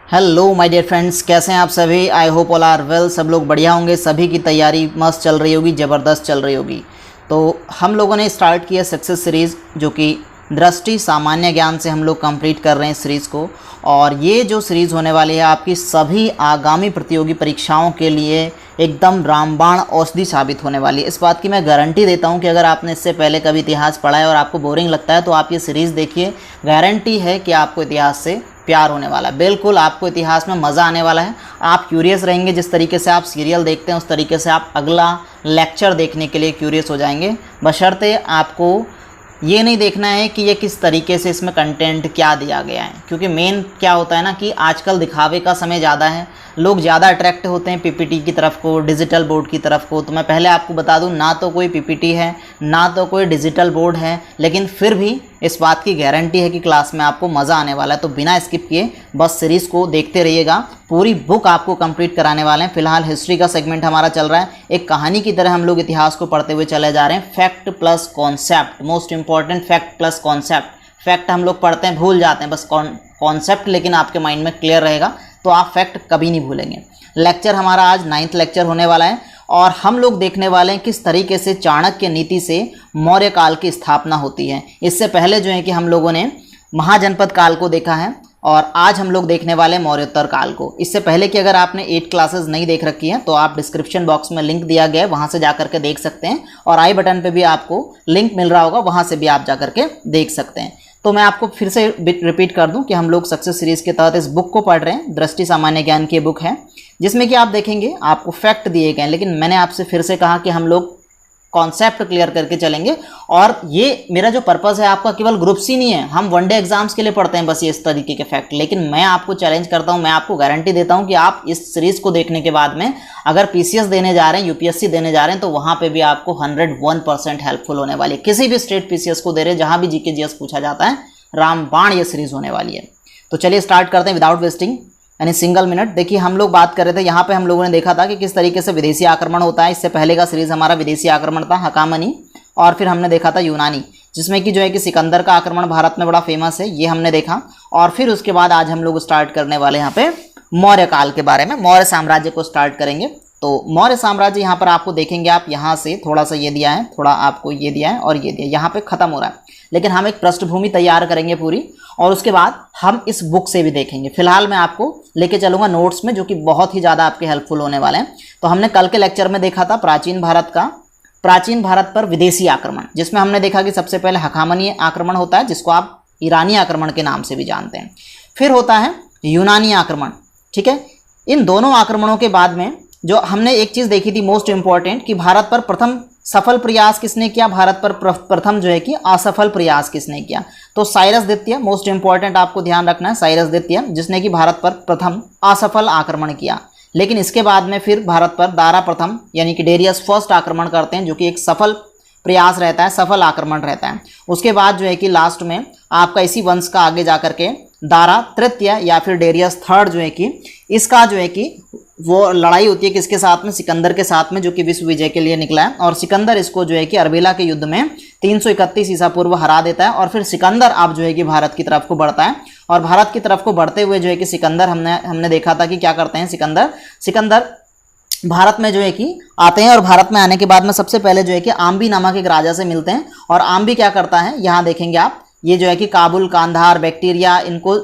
Hello my dear friends, कैसे हैं आप सभी। I hope all are well. सब लोग बढ़िया होंगे, सभी की तैयारी मस्त चल रही होगी, ज़बरदस्त चल रही होगी। तो हम लोगों ने स्टार्ट किया सक्सेस सीरीज़, जो कि दृष्टि सामान्य ज्ञान से हम लोग कंप्लीट कर रहे हैं सीरीज़ को। और ये जो सीरीज़ होने वाली है आपकी सभी आगामी प्रतियोगी परीक्षाओं के लिए एकदम रामबाण औषधि साबित होने वाली है। इस बात की मैं गारंटी देता हूँ कि अगर आपने इससे पहले कभी इतिहास पढ़ा है और आपको बोरिंग लगता है तो आप ये सीरीज़ देखिए। गारंटी है कि आपको इतिहास से प्यार होने वाला है। बिल्कुल आपको इतिहास में मज़ा आने वाला है। आप क्यूरियस रहेंगे, जिस तरीके से आप सीरियल देखते हैं उस तरीके से आप अगला लेक्चर देखने के लिए क्यूरियस हो जाएंगे। बशर्ते आपको ये नहीं देखना है कि ये किस तरीके से इसमें कंटेंट क्या दिया गया है, क्योंकि मेन क्या होता है ना कि आजकल दिखावे का समय ज़्यादा है, लोग ज़्यादा अट्रैक्ट होते हैं पीपीटी की तरफ को, डिजिटल बोर्ड की तरफ को। तो मैं पहले आपको बता दूं, ना तो कोई पीपीटी है ना तो कोई डिजिटल बोर्ड है, लेकिन फिर भी इस बात की गारंटी है कि क्लास में आपको मज़ा आने वाला है। तो बिना स्किप किए बस सीरीज़ को देखते रहिएगा। पूरी बुक आपको कंप्लीट कराने वाले हैं। फिलहाल हिस्ट्री का सेगमेंट हमारा चल रहा है। एक कहानी की तरह हम लोग इतिहास को पढ़ते हुए चले जा रहे हैं। Fact plus concept, most important fact plus concept. Fact हम लोग पढ़ते हैं भूल जाते हैं, बस कॉन्सेप्ट लेकिन आपके माइंड में क्लियर रहेगा तो आप फैक्ट कभी नहीं भूलेंगे। लेक्चर हमारा आज 9th लेक्चर होने वाला है और हम लोग देखने वाले हैं किस तरीके से चाणक्य नीति से मौर्य काल की स्थापना होती है। इससे पहले जो है कि हम लोगों ने महाजनपद काल को देखा है और आज हम लोग देखने वाले हैं मौर्योत्तर काल को। इससे पहले कि अगर आपने 8 क्लासेस नहीं देख रखी हैं तो आप डिस्क्रिप्शन बॉक्स में लिंक दिया गया है, वहाँ से जाकर के देख सकते हैं। और आई बटन पे भी आपको लिंक मिल रहा होगा, वहाँ से भी आप जाकर के देख सकते हैं। तो मैं आपको फिर से रिपीट कर दूं कि हम लोग सक्सेस सीरीज़ के तहत इस बुक को पढ़ रहे हैं। दृष्टि सामान्य ज्ञान की बुक है, जिसमें कि आप देखेंगे आपको फैक्ट दिए गए हैं, लेकिन मैंने आपसे फिर से कहा कि हम लोग कॉन्सेप्ट क्लियर करके चलेंगे। और ये मेरा जो पर्पज़ है आपका केवल ग्रुप सी नहीं है, हम वनडे एग्जाम्स के लिए पढ़ते हैं बस ये इस तरीके के फैक्ट। लेकिन मैं आपको चैलेंज करता हूँ, मैं आपको गारंटी देता हूँ कि आप इस सीरीज़ को देखने के बाद में अगर पीसीएस देने जा रहे हैं, यूपीएससी देने जा रहे हैं, तो वहाँ पे भी आपको 101% हेल्पफुल होने वाली है। किसी भी स्टेट पीसीएस को दे रहे हैं, जहाँ भी जीके जीएस पूछा जाता है, रामबाण ये सीरीज होने वाली है। तो चलिए स्टार्ट करते हैं विदाउट वेस्टिंग यानी सिंगल मिनट। देखिए हम लोग बात कर रहे थे, यहाँ पे हम लोगों ने देखा था कि किस तरीके से विदेशी आक्रमण होता है। इससे पहले का सीरीज हमारा विदेशी आक्रमण था, हकामनी, और फिर हमने देखा था यूनानी, जिसमें कि जो है कि सिकंदर का आक्रमण भारत में बड़ा फेमस है, ये हमने देखा। और फिर उसके बाद आज हम लोग स्टार्ट करने वाले यहाँ पे मौर्य काल के बारे में, मौर्य साम्राज्य को स्टार्ट करेंगे। तो मौर्य साम्राज्य यहाँ पर आपको देखेंगे, आप यहाँ से थोड़ा सा ये दिया है, थोड़ा आपको ये दिया है और ये दिया, यहाँ पे खत्म हो रहा है। लेकिन हम एक पृष्ठभूमि तैयार करेंगे पूरी, और उसके बाद हम इस बुक से भी देखेंगे। फिलहाल मैं आपको लेके चलूंगा नोट्स में, जो कि बहुत ही ज़्यादा आपके हेल्पफुल होने वाले हैं। तो हमने कल के लेक्चर में देखा था प्राचीन भारत पर विदेशी आक्रमण, जिसमें हमने देखा कि सबसे पहले हकामनी आक्रमण होता है, जिसको आप ईरानी आक्रमण के नाम से भी जानते हैं। फिर होता है यूनानी आक्रमण, ठीक है। इन दोनों आक्रमणों के बाद में जो हमने एक चीज़ देखी थी मोस्ट इंपॉर्टेंट, कि भारत पर प्रथम सफल प्रयास किसने किया, भारत पर प्रथम जो है कि असफल प्रयास किसने किया। तो साइरस द्वितीय, मोस्ट इंपॉर्टेंट आपको ध्यान रखना है, साइरस द्वितीय, जिसने कि भारत पर प्रथम असफल आक्रमण किया। लेकिन इसके बाद में फिर भारत पर दारा प्रथम यानी कि डेरियस फर्स्ट आक्रमण करते हैं, जो कि एक सफल प्रयास रहता है, सफल आक्रमण रहता है। उसके बाद जो है कि लास्ट में आपका इसी वंश का आगे जाकर के दारा तृतीय या फिर डेरियस थर्ड जो है कि इसका जो है कि वो लड़ाई होती है किसके साथ में, सिकंदर के साथ में, जो कि विश्व विजय के लिए निकला है। और सिकंदर इसको जो है कि अर्बेला के युद्ध में 331 ईसा पूर्व हरा देता है। और फिर सिकंदर अब जो है कि भारत की तरफ को बढ़ता है, और भारत की तरफ को बढ़ते हुए जो है कि सिकंदर हमने देखा था कि क्या करते हैं सिकंदर भारत में जो है कि आते हैं। और भारत में आने के बाद में सबसे पहले जो है कि आम्बी नामक एक राजा से मिलते हैं। और आम्बी क्या करता है, यहाँ देखेंगे आप, ये जो है कि काबुल, कांधार, बैक्टीरिया, इनको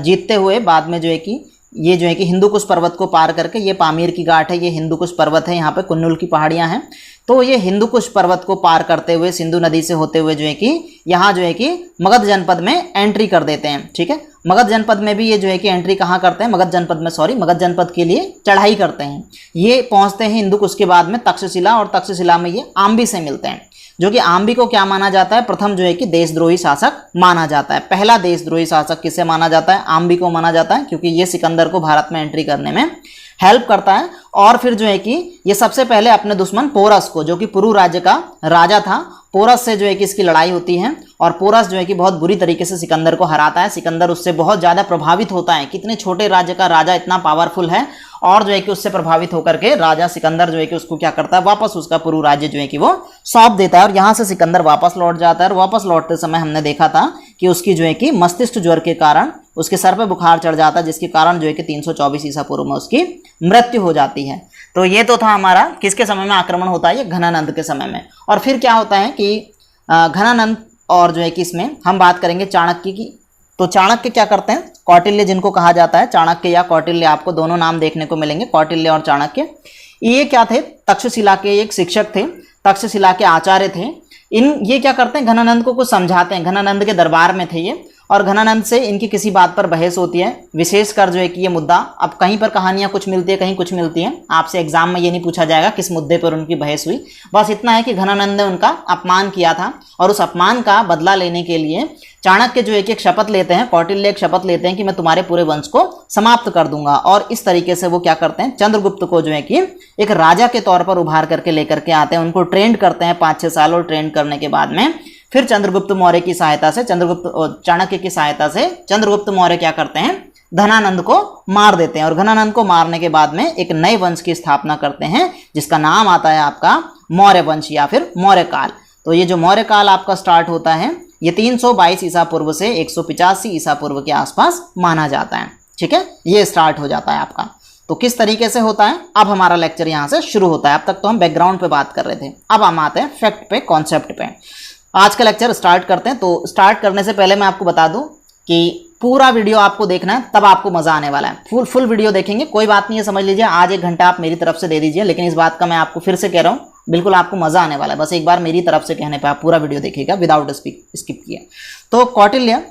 जीतते हुए बाद में जो है कि ये जो है कि हिंदू कुश पर्वत को पार करके, ये पामीर की घाट है, ये हिंदू कुश पर्वत है, यहाँ पे कुन्नुल की पहाड़ियाँ हैं। तो ये हिंदू कुश पर्वत को पार करते हुए सिंधु नदी से होते हुए जो है कि यहाँ जो है कि मगध जनपद में एंट्री कर देते हैं, ठीक है। मगध जनपद में भी ये जो है कि एंट्री कहाँ करते हैं, मगध जनपद के लिए चढ़ाई करते हैं। ये पहुँचते हैं हिंदू कुश के बाद में तक्षशिला, और तक्षशिला में ये आम्बी से मिलते हैं, जो कि आम्बी को क्या माना जाता है, प्रथम जो है कि देशद्रोही शासक माना जाता है। पहला देशद्रोही शासक किसे माना जाता है, आम्बी को माना जाता है, क्योंकि ये सिकंदर को भारत में एंट्री करने में हेल्प करता है। और फिर जो है कि ये सबसे पहले अपने दुश्मन पोरस को, जो कि पुरु राज्य का राजा था, पोरस से जो है कि इसकी लड़ाई होती है। और पोरस जो है कि बहुत बुरी तरीके से सिकंदर को हराता है। सिकंदर उससे बहुत ज़्यादा प्रभावित होता है, कितने छोटे राज्य का राजा इतना पावरफुल है, और जो है कि उससे प्रभावित होकर के राजा सिकंदर जो है कि उसको क्या करता है, वापस उसका पूरा राज्य जो है कि वो सौंप देता है। और यहाँ से सिकंदर वापस लौट जाता है। और वापस लौटते समय हमने देखा था कि उसकी जो है कि मस्तिष्क ज्वर के कारण उसके सर पे बुखार चढ़ जाता है, जिसके कारण जो है कि 324 ईसा पूर्व में उसकी मृत्यु हो जाती है। तो ये तो था हमारा किसके समय में आक्रमण होता है, ये घनानंद के समय में। और फिर क्या होता है कि घनानंद और जो है कि इसमें हम बात करेंगे चाणक्य की। तो चाणक्य क्या करते हैं, कौटिल्य जिनको कहा जाता है, चाणक्य या कौटिल्य, आपको दोनों नाम देखने को मिलेंगे, कौटिल्य और चाणक्य। ये क्या थे, तक्षशिला के एक शिक्षक थे, तक्षशिला के आचार्य थे। ये क्या करते हैं, घनानंद को कुछ समझाते हैं। घनानंद के दरबार में थे ये, और घनानंद से इनकी किसी बात पर बहस होती है, विशेषकर जो है कि ये मुद्दा, अब कहीं पर कहानियां कुछ मिलती है, कहीं कुछ मिलती हैं, आपसे एग्जाम में ये नहीं पूछा जाएगा किस मुद्दे पर उनकी बहस हुई। बस इतना है कि घनानंद ने उनका अपमान किया था, और उस अपमान का बदला लेने के लिए चाणक्य जो है कि एक शपथ लेते हैं, कौटिल्य एक शपथ लेते हैं कि मैं तुम्हारे पूरे वंश को समाप्त कर दूंगा। और इस तरीके से वो क्या करते हैं, चंद्रगुप्त को जो है कि एक राजा के तौर पर उभार करके लेकर के आते हैं, उनको ट्रेंड करते हैं 5-6 साल, और ट्रेंड करने के बाद में फिर चंद्रगुप्त मौर्य की सहायता से, चाणक्य की सहायता से चंद्रगुप्त मौर्य क्या करते हैं, घनानंद को मार देते हैं। और घनानंद को मारने के बाद में एक नए वंश की स्थापना करते हैं, जिसका नाम आता है आपका मौर्य वंश या फिर मौर्य काल। तो ये जो मौर्य काल आपका स्टार्ट होता है, ये 322 ईसा पूर्व से 185 ईसा पूर्व के आसपास माना जाता है। ठीक है, ये स्टार्ट हो जाता है आपका। तो किस तरीके से होता है, अब हमारा लेक्चर यहाँ से शुरू होता है। अब तक तो हम बैकग्राउंड पे बात कर रहे थे, अब हम आते हैं फैक्ट पे, कॉन्सेप्ट पे। आज का लेक्चर स्टार्ट करते हैं। तो स्टार्ट करने से पहले मैं आपको बता दूं कि पूरा वीडियो आपको देखना है, तब आपको मजा आने वाला है। फुल वीडियो देखेंगे, कोई बात नहीं है, समझ लीजिए आज 1 घंटा आप मेरी तरफ से दे दीजिए, लेकिन इस बात का मैं आपको फिर से कह रहा हूँ, बिल्कुल आपको मजा आने वाला है। बस एक बार मेरी तरफ से कहने पर आप पूरा वीडियो देखिएगा विदाउट स्किप किए। तो कौटिल्य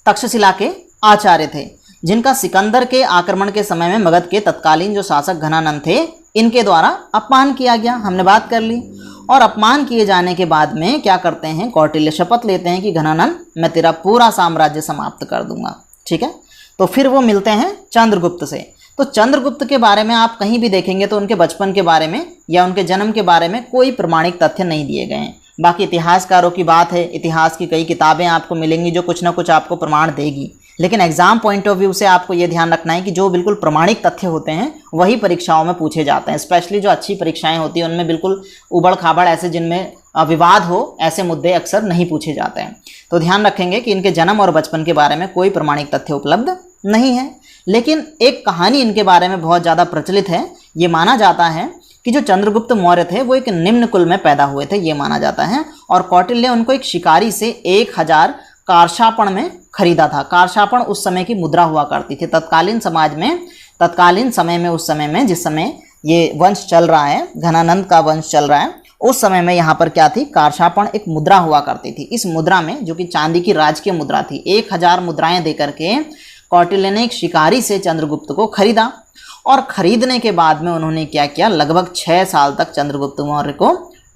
तक्षशिला के आचार्य थे, जिनका सिकंदर के आक्रमण के समय में मगध के तत्कालीन जो शासक घनानंद थे, इनके द्वारा अपमान किया गया, हमने बात कर ली। और अपमान किए जाने के बाद में क्या करते हैं, कौटिल्य शपथ लेते हैं कि घनानंद मैं तेरा पूरा साम्राज्य समाप्त कर दूंगा। ठीक है, तो फिर वो मिलते हैं चंद्रगुप्त से। तो चंद्रगुप्त के बारे में आप कहीं भी देखेंगे तो उनके बचपन के बारे में या उनके जन्म के बारे में कोई प्रमाणिक तथ्य नहीं दिए गए हैं। बाकी इतिहासकारों की बात है, इतिहास की कई किताबें आपको मिलेंगी जो कुछ ना कुछ आपको प्रमाण देगी, लेकिन एग्जाम पॉइंट ऑफ व्यू से आपको ये ध्यान रखना है कि जो बिल्कुल प्रमाणिक तथ्य होते हैं वही परीक्षाओं में पूछे जाते हैं। स्पेशली जो अच्छी परीक्षाएं होती हैं उनमें बिल्कुल उबड़ खाबड़ ऐसे जिनमें विवाद हो, ऐसे मुद्दे अक्सर नहीं पूछे जाते हैं। तो ध्यान रखेंगे कि इनके जन्म और बचपन के बारे में कोई प्रमाणिक तथ्य उपलब्ध नहीं है। लेकिन एक कहानी इनके बारे में बहुत ज़्यादा प्रचलित है। ये माना जाता है कि जो चंद्रगुप्त मौर्य थे वो एक निम्न कुल में पैदा हुए थे, ये माना जाता है। और कौटिल्य उनको एक शिकारी से 1000 कारशापण में खरीदा था। कारशापण उस समय की मुद्रा हुआ करती थी तत्कालीन समाज में, तत्कालीन समय में, उस समय में जिस समय ये वंश चल रहा है, घनानंद का वंश चल रहा है, उस समय में यहाँ पर क्या थी, कारशापण एक मुद्रा हुआ करती थी। इस मुद्रा में, जो कि चांदी की राजकीय मुद्रा थी, 1000 मुद्राएं देकर के कौटिल्य ने एक शिकारी से चंद्रगुप्त को खरीदा। और खरीदने के बाद में उन्होंने क्या किया, लगभग 6 साल तक चंद्रगुप्त मौर्य को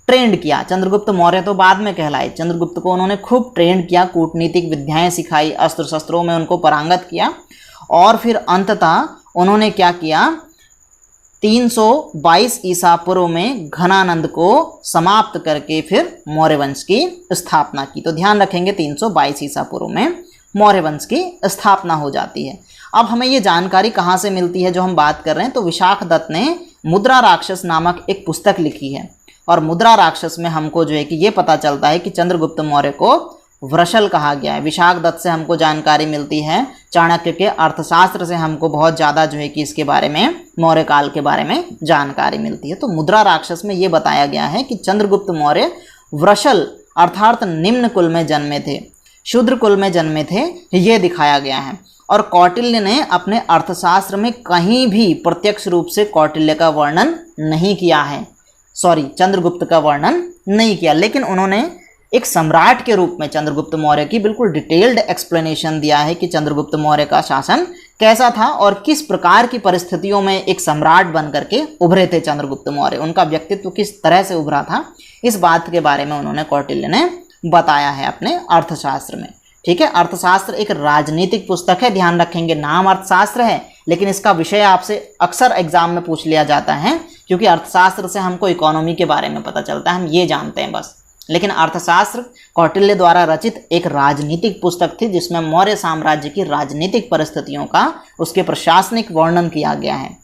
ट्रेंड किया। चंद्रगुप्त मौर्य तो बाद में कहलाए, चंद्रगुप्त को उन्होंने खूब ट्रेंड किया, कूटनीतिक विद्याएं सिखाई, अस्त्र शस्त्रों में उनको पारंगत किया। और फिर अंततः उन्होंने क्या किया, 322 ईसा पूर्व में घनानंद को समाप्त करके फिर मौर्य वंश की स्थापना की। तो ध्यान रखेंगे 322 ईसा पूर्व में मौर्य वंश की स्थापना हो जाती है। अब हमें ये जानकारी कहाँ से मिलती है जो हम बात कर रहे हैं, तो विशाख दत्त ने मुद्रा राक्षस नामक एक पुस्तक लिखी है। और मुद्रा राक्षस में हमको जो है कि ये पता चलता है कि चंद्रगुप्त मौर्य को वृषल कहा गया है। विशाख दत्त से हमको जानकारी मिलती है, चाणक्य के अर्थशास्त्र से हमको बहुत ज़्यादा जो है कि इसके बारे में, मौर्य काल के बारे में जानकारी मिलती है। तो मुद्रा राक्षस में ये बताया गया है कि चंद्रगुप्त मौर्य वृषल अर्थात निम्न कुल में जन्मे थे, शूद्र कुल में जन्मे थे, ये दिखाया गया है। और कौटिल्य ने अपने अर्थशास्त्र में कहीं भी प्रत्यक्ष रूप से कौटिल्य का वर्णन नहीं किया है, चंद्रगुप्त का वर्णन नहीं किया, लेकिन उन्होंने एक सम्राट के रूप में चंद्रगुप्त मौर्य की बिल्कुल डिटेल्ड एक्सप्लेनेशन दिया है कि चंद्रगुप्त मौर्य का शासन कैसा था और किस प्रकार की परिस्थितियों में एक सम्राट बन करके उभरे थे चंद्रगुप्त मौर्य, उनका व्यक्तित्व किस तरह से उभरा था, इस बात के बारे में उन्होंने, कौटिल्य ने बताया है अपने अर्थशास्त्र में। ठीक है, अर्थशास्त्र एक राजनीतिक पुस्तक है, ध्यान रखेंगे, नाम अर्थशास्त्र है, लेकिन इसका विषय आपसे अक्सर एग्जाम में पूछ लिया जाता है, क्योंकि अर्थशास्त्र से हमको इकोनॉमी के बारे में पता चलता है, हम ये जानते हैं बस। लेकिन अर्थशास्त्र कौटिल्य द्वारा रचित एक राजनीतिक पुस्तक थी, जिसमें मौर्य साम्राज्य की राजनीतिक परिस्थितियों का, उसके प्रशासनिक वर्णन किया गया है।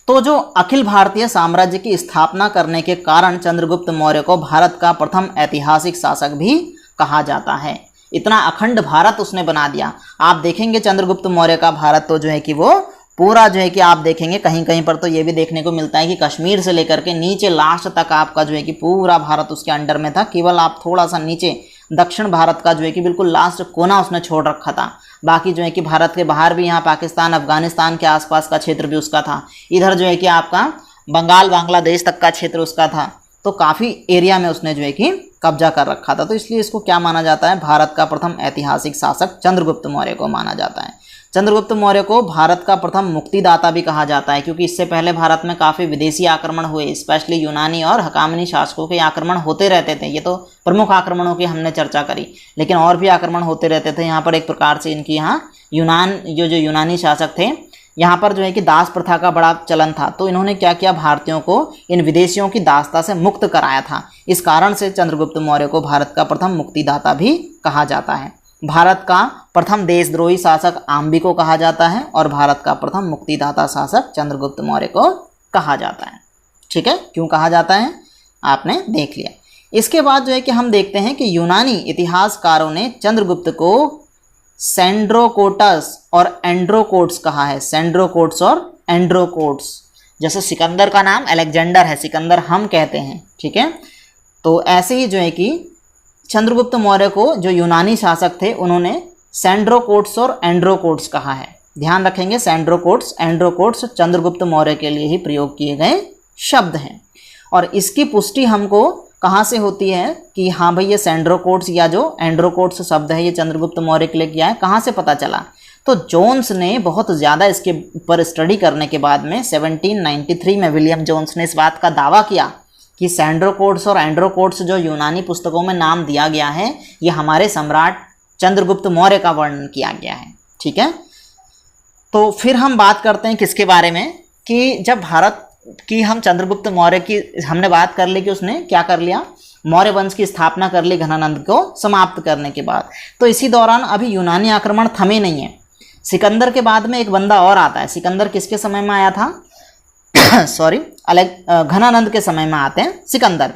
तो जो अखिल भारतीय साम्राज्य की स्थापना करने के कारण चंद्रगुप्त मौर्य को भारत का प्रथम ऐतिहासिक शासक भी कहा जाता है। इतना अखंड भारत उसने बना दिया। आप देखेंगे चंद्रगुप्त मौर्य का भारत तो जो है कि वो पूरा जो है कि आप देखेंगे कहीं कहीं पर तो ये भी देखने को मिलता है कि कश्मीर से लेकर के नीचे लास्ट तक आपका जो है कि पूरा भारत उसके अंडर में था। केवल आप थोड़ा सा नीचे दक्षिण भारत का जो है कि बिल्कुल लास्ट कोना उसने छोड़ रखा था। बाकी जो है कि भारत के बाहर भी यहाँ पाकिस्तान अफगानिस्तान के आसपास का क्षेत्र भी उसका था। इधर जो है कि आपका बंगाल बांग्लादेश तक का क्षेत्र उसका था। तो काफ़ी एरिया में उसने जो है कि कब्जा कर रखा था। तो इसलिए इसको क्या माना जाता है, भारत का प्रथम ऐतिहासिक शासक चंद्रगुप्त मौर्य को माना जाता है। चंद्रगुप्त मौर्य को भारत का प्रथम मुक्तिदाता भी कहा जाता है, क्योंकि इससे पहले भारत में काफ़ी विदेशी आक्रमण हुए, स्पेशली यूनानी और हकामनी शासकों के आक्रमण होते रहते थे। ये तो प्रमुख आक्रमणों की हमने चर्चा करी, लेकिन और भी आक्रमण होते रहते थे। यहाँ पर एक प्रकार से इनकी यहाँ जो यूनानी शासक थे, यहाँ पर जो है कि दास प्रथा का बड़ा चलन था। तो इन्होंने क्या किया, भारतीयों को इन विदेशियों की दासता से मुक्त कराया था। इस कारण से चंद्रगुप्त मौर्य को भारत का प्रथम मुक्तिदाता भी कहा जाता है। भारत का प्रथम देशद्रोही शासक आम्बी को कहा जाता है और भारत का प्रथम मुक्तिदाता शासक चंद्रगुप्त मौर्य को कहा जाता है। ठीक है, क्यों कहा जाता है आपने देख लिया। इसके बाद जो है कि हम देखते हैं कि यूनानी इतिहासकारों ने चंद्रगुप्त को सेंड्रोकोटस और एंड्रोकोट्स कहा है। सेंड्रोकोट्स और एंड्रोकोट्स, जैसे सिकंदर का नाम अलेक्जेंडर है, सिकंदर हम कहते हैं। ठीक है, तो ऐसे ही जो है कि चंद्रगुप्त मौर्य को जो यूनानी शासक थे उन्होंने सेंड्रोकोट्स और एंड्रोकोट्स कहा है। ध्यान रखेंगे, सेंड्रोकोट्स एंड्रोकोट्स चंद्रगुप्त मौर्य के लिए ही प्रयोग किए गए शब्द हैं। और इसकी पुष्टि हमको कहाँ से होती है कि हाँ भाई ये सेंड्रोकोट्स या जो एंड्रोकोट्स शब्द है ये चंद्रगुप्त मौर्य के लिए किया है, कहाँ से पता चला? तो जोन्स ने बहुत ज़्यादा इसके ऊपर स्टडी करने के बाद में 1793 में विलियम जोन्स ने इस बात का दावा किया कि सेंड्रोकोट्स और एंड्रोकोट्स जो यूनानी पुस्तकों में नाम दिया गया है ये हमारे सम्राट चंद्रगुप्त मौर्य का वर्णन किया गया है। ठीक है, तो फिर हम बात करते हैं किसके बारे में कि जब भारत की हम चंद्रगुप्त मौर्य की हमने बात कर ली कि उसने क्या कर लिया, मौर्य वंश की स्थापना कर ली घनानंद को समाप्त करने के बाद। तो इसी दौरान अभी यूनानी आक्रमण थमे नहीं है। सिकंदर के बाद में एक बंदा और आता है। सिकंदर किसके समय में आया था? सॉरी, घनानंद के समय में आते हैं सिकंदर।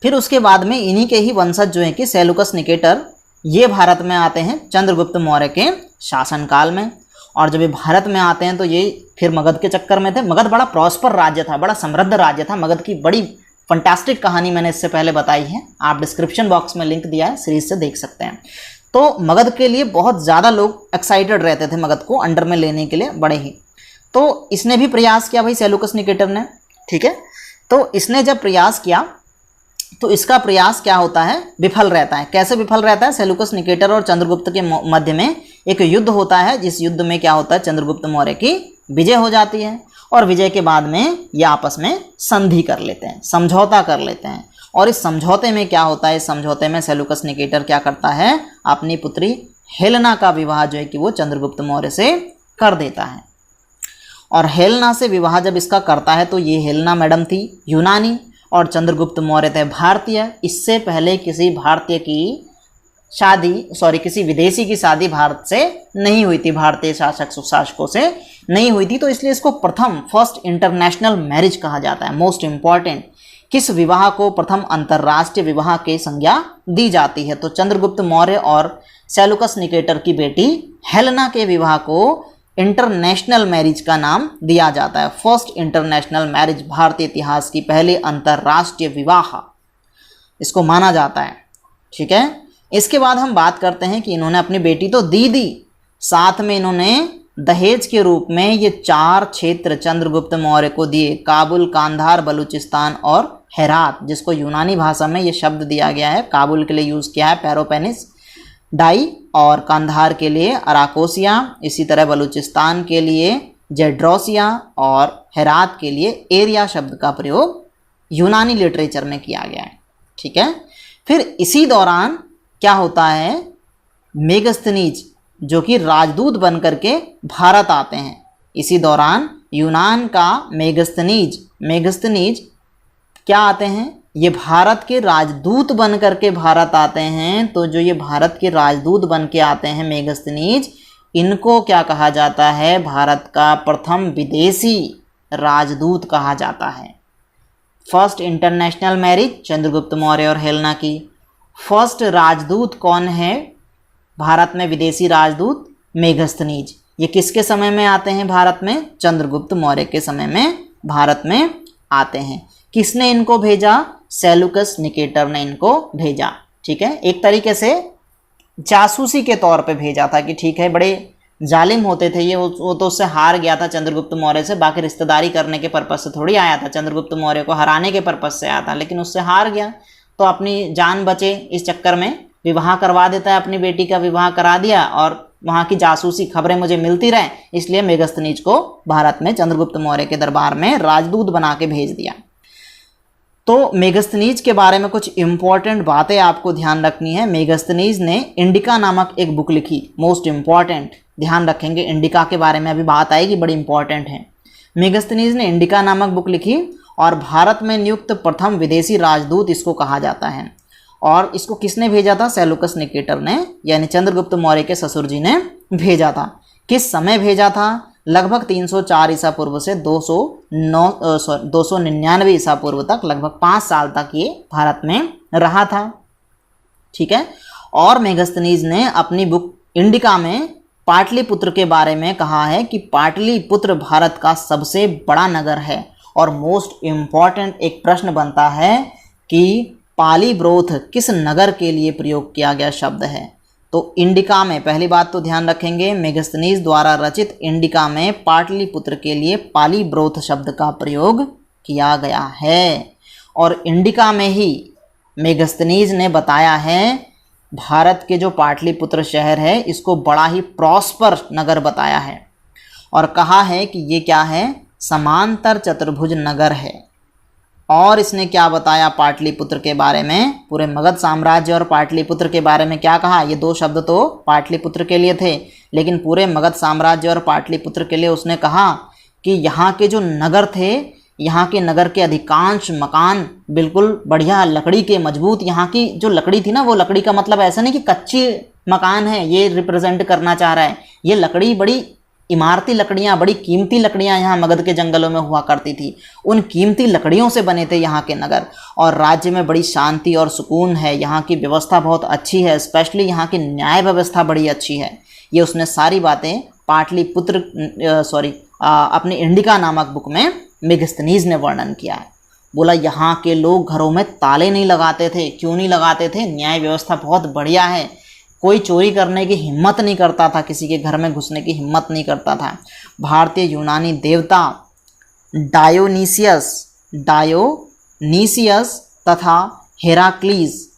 फिर उसके बाद में इन्हीं के ही वंशज जो है कि सेलुकस निकेटर, ये भारत में आते हैं चंद्रगुप्त मौर्य के शासनकाल में। और जब ये भारत में आते हैं तो ये फिर मगध के चक्कर में थे। मगध बड़ा प्रॉस्पर राज्य था, बड़ा समृद्ध राज्य था। मगध की बड़ी फंटास्टिक कहानी मैंने इससे पहले बताई है, आप डिस्क्रिप्शन बॉक्स में लिंक दिया है, सीरीज से देख सकते हैं। तो मगध के लिए बहुत ज़्यादा लोग एक्साइटेड रहते थे मगध को अंडर में लेने के लिए, बड़े ही। तो इसने भी प्रयास किया भाई सेलुकस निकेटर ने। ठीक है, तो इसने जब प्रयास किया तो इसका प्रयास क्या होता है, विफल रहता है। कैसे विफल रहता है? सेलुकस निकेटर और चंद्रगुप्त के मध्य में एक युद्ध होता है, जिस युद्ध में क्या होता है, चंद्रगुप्त मौर्य की विजय हो जाती है। और विजय के बाद में ये आपस में संधि कर लेते हैं, समझौता कर लेते हैं। और इस समझौते में क्या होता है, इस समझौते में सेलुकस निकेटर क्या करता है, अपनी पुत्री हेलेना का विवाह जो है कि वो चंद्रगुप्त मौर्य से कर देता है। और हेलेना से विवाह जब इसका करता है तो ये हेलेना मैडम थी यूनानी और चंद्रगुप्त मौर्य थे भारतीय। इससे पहले किसी भारतीय की शादी, किसी विदेशी की शादी भारत से नहीं हुई थी, भारतीय शासकों से नहीं हुई थी। तो इसलिए इसको प्रथम फर्स्ट इंटरनेशनल मैरिज कहा जाता है। मोस्ट इंपॉर्टेंट, किस विवाह को प्रथम अंतर्राष्ट्रीय विवाह की संज्ञा दी जाती है? तो चंद्रगुप्त मौर्य और सेलुकस निकेटर की बेटी हेलेना के विवाह को इंटरनेशनल मैरिज का नाम दिया जाता है। फर्स्ट इंटरनेशनल मैरिज, भारतीय इतिहास की पहली अंतर्राष्ट्रीय विवाह इसको माना जाता है। ठीक है, इसके बाद हम बात करते हैं कि इन्होंने अपनी बेटी तो दी, साथ में इन्होंने दहेज के रूप में ये 4 क्षेत्र चंद्रगुप्त मौर्य को दिए, काबुल, कांधार, बलूचिस्तान और हेरात, जिसको यूनानी भाषा में ये शब्द दिया गया है। काबुल के लिए यूज़ किया है पेरोपेनिस डाई, और कांधार के लिए अराकोसिया, इसी तरह बलूचिस्तान के लिए जेड्रोसिया और हेरात के लिए एरिया शब्द का प्रयोग यूनानी लिटरेचर में किया गया है। ठीक है, फिर इसी दौरान क्या होता है, मेगस्थनीज जो कि राजदूत बनकर के भारत आते हैं। इसी दौरान यूनान का मेगस्थनीज क्या आते हैं, ये भारत के राजदूत बन करके भारत आते हैं। तो जो ये भारत के राजदूत बन के आते हैं मेगस्थनीज, इनको क्या कहा जाता है, भारत का प्रथम विदेशी राजदूत कहा जाता है। First international marriage Chandragupta Maurya और हेलेना की, फर्स्ट राजदूत कौन है भारत में, विदेशी राजदूत? मेगस्थनीज। ये किसके समय में आते हैं भारत में? चंद्रगुप्त मौर्य के समय में भारत में आते हैं। किसने इनको भेजा? सेल्यूकस निकेटर ने इनको भेजा। ठीक है, एक तरीके से जासूसी के तौर पे भेजा था कि ठीक है, बड़े जालिम होते थे ये, वो तो उससे हार गया था चंद्रगुप्त मौर्य से, बाकी रिश्तेदारी करने के पर्पज से थोड़ी आया था, चंद्रगुप्त मौर्य को हराने के पर्पज से आया था, लेकिन उससे हार गया तो अपनी जान बचे इस चक्कर में विवाह करवा देता है, अपनी बेटी का विवाह करा दिया और वहाँ की जासूसी खबरें मुझे मिलती रहे, इसलिए मेगस्थनीज को भारत में चंद्रगुप्त मौर्य के दरबार में राजदूत बना के भेज दिया। तो मेगस्थनीज के बारे में कुछ इंपॉर्टेंट बातें आपको ध्यान रखनी है। मेगस्थनीज ने इंडिका नामक एक बुक लिखी, मोस्ट इंपॉर्टेंट, ध्यान रखेंगे, इंडिका के बारे में अभी बात आएगी, बड़ी इंपॉर्टेंट है। मेगस्थनीज ने इंडिका नामक बुक लिखी और भारत में नियुक्त प्रथम विदेशी राजदूत इसको कहा जाता है। और इसको किसने भेजा था? सेल्यूकस निकेटर ने, यानी चंद्रगुप्त मौर्य के ससुर जी ने भेजा था। किस समय भेजा था? लगभग 304 ईसा पूर्व से 299 ईसा पूर्व तक, लगभग 5 साल तक ये भारत में रहा था। ठीक है, और मेगस्थनीज ने अपनी बुक इंडिका में पाटलिपुत्र के बारे में कहा है कि पाटलिपुत्र भारत का सबसे बड़ा नगर है। और मोस्ट इम्पॉर्टेंट एक प्रश्न बनता है कि पालीब्रोथ किस नगर के लिए प्रयोग किया गया शब्द है? तो इंडिका में, पहली बात तो ध्यान रखेंगे, मेगस्थनीज द्वारा रचित इंडिका में पाटलिपुत्र के लिए पालीब्रोथ शब्द का प्रयोग किया गया है। और इंडिका में ही मेगस्थनीज ने बताया है भारत के जो पाटलिपुत्र शहर है इसको बड़ा ही प्रॉस्पर नगर बताया है और कहा है कि ये क्या है? समांतर चतुर्भुज नगर है। और इसने क्या बताया पाटलिपुत्र के बारे में? पूरे मगध साम्राज्य और पाटलिपुत्र के बारे में क्या कहा? ये दो शब्द तो पाटलिपुत्र के लिए थे, लेकिन पूरे मगध साम्राज्य और पाटलिपुत्र के लिए उसने कहा कि यहाँ के जो नगर थे, यहाँ के नगर के अधिकांश मकान बिल्कुल बढ़िया लकड़ी के मजबूत, यहाँ की जो लकड़ी थी ना, वो लकड़ी का मतलब ऐसा नहीं कि कच्ची मकान है, ये रिप्रेजेंट करना चाह रहा है, ये लकड़ी बड़ी इमारती लकड़ियाँ, बड़ी कीमती लकड़ियाँ यहाँ मगध के जंगलों में हुआ करती थी, उन कीमती लकड़ियों से बने थे यहाँ के नगर। और राज्य में बड़ी शांति और सुकून है, यहाँ की व्यवस्था बहुत अच्छी है, स्पेशली यहाँ की न्याय व्यवस्था बड़ी अच्छी है। ये उसने सारी बातें पाटलिपुत्र अपनी इंडिका नामक बुक में मेगस्थनीज ने वर्णन किया है। बोला यहाँ के लोग घरों में ताले नहीं लगाते थे। क्यों नहीं लगाते थे? न्याय व्यवस्था बहुत बढ़िया है, कोई चोरी करने की हिम्मत नहीं करता था, किसी के घर में घुसने की हिम्मत नहीं करता था। भारतीय यूनानी देवता डायोनीसियस तथा हेराक्लीज,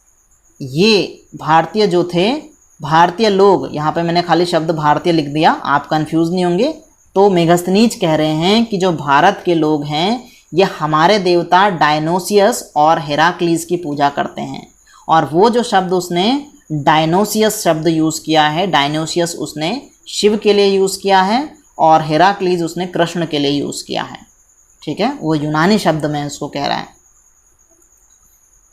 ये भारतीय जो थे, भारतीय लोग, यहाँ पे मैंने खाली शब्द भारतीय लिख दिया, आप कंफ्यूज नहीं होंगे। तो मेगस्थनीज कह रहे हैं कि जो भारत के लोग हैं ये हमारे देवता डायनोसियस और हेराक्लीज की पूजा करते हैं। और वो जो शब्द उसने डायनोसियस शब्द यूज़ किया है, डायनोसियस उसने शिव के लिए यूज़ किया है और हेराक्लीज उसने कृष्ण के लिए यूज़ किया है। ठीक है, वो यूनानी शब्द में उसको कह रहा है।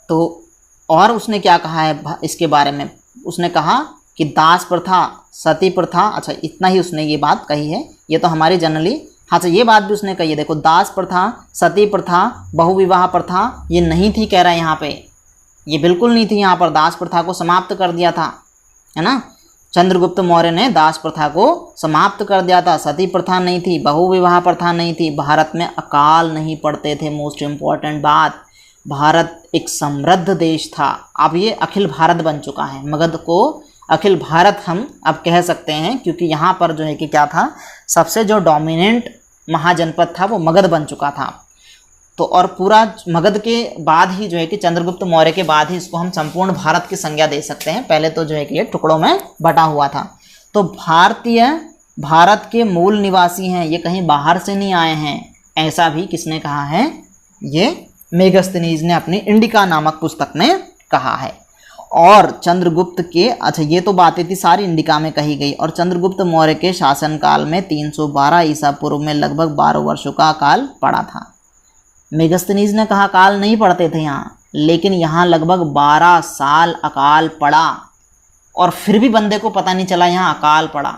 तो और उसने क्या कहा है इसके बारे में? उसने कहा कि दास प्रथा, सती प्रथा, अच्छा इतना ही उसने ये बात कही है, ये तो हमारी जनरली, हाँ अच्छा ये बात भी उसने कही है, देखो दास प्रथा, सती प्रथा, बहुविवाह प्रथा ये नहीं थी कह रहा है यहाँ पे, ये बिल्कुल नहीं थी। यहाँ पर दास प्रथा को समाप्त कर दिया था, है ना, चंद्रगुप्त मौर्य ने दास प्रथा को समाप्त कर दिया था। सती प्रथा नहीं थी, बहुविवाह प्रथा नहीं थी, भारत में अकाल नहीं पड़ते थे। मोस्ट इम्पॉर्टेंट बात, भारत एक समृद्ध देश था। अब ये अखिल भारत बन चुका है, मगध को अखिल भारत हम अब कह सकते हैं, क्योंकि यहाँ पर जो है कि क्या था, सबसे जो डोमिनेंट महाजनपद था वो मगध बन चुका था। तो और पूरा मगध के बाद ही जो है कि चंद्रगुप्त मौर्य के बाद ही इसको हम संपूर्ण भारत की संज्ञा दे सकते हैं। पहले तो जो है कि ये टुकड़ों में बटा हुआ था। तो भारतीय भारत के मूल निवासी हैं, ये कहीं बाहर से नहीं आए हैं, ऐसा भी किसने कहा है? ये मेगस्थनीज ने अपनी इंडिका नामक पुस्तक में कहा है। और चंद्रगुप्त के, अच्छा ये तो बातें थी सारी इंडिका में कही गई। और चंद्रगुप्त मौर्य के शासनकाल में 312 ईसा पूर्व में लगभग 12 वर्षों का अकाल पड़ा था। मेगस्थनीज ने कहा अकाल नहीं पड़ते थे यहाँ, लेकिन यहाँ लगभग 12 साल अकाल पड़ा और फिर भी बंदे को पता नहीं चला यहाँ अकाल पड़ा।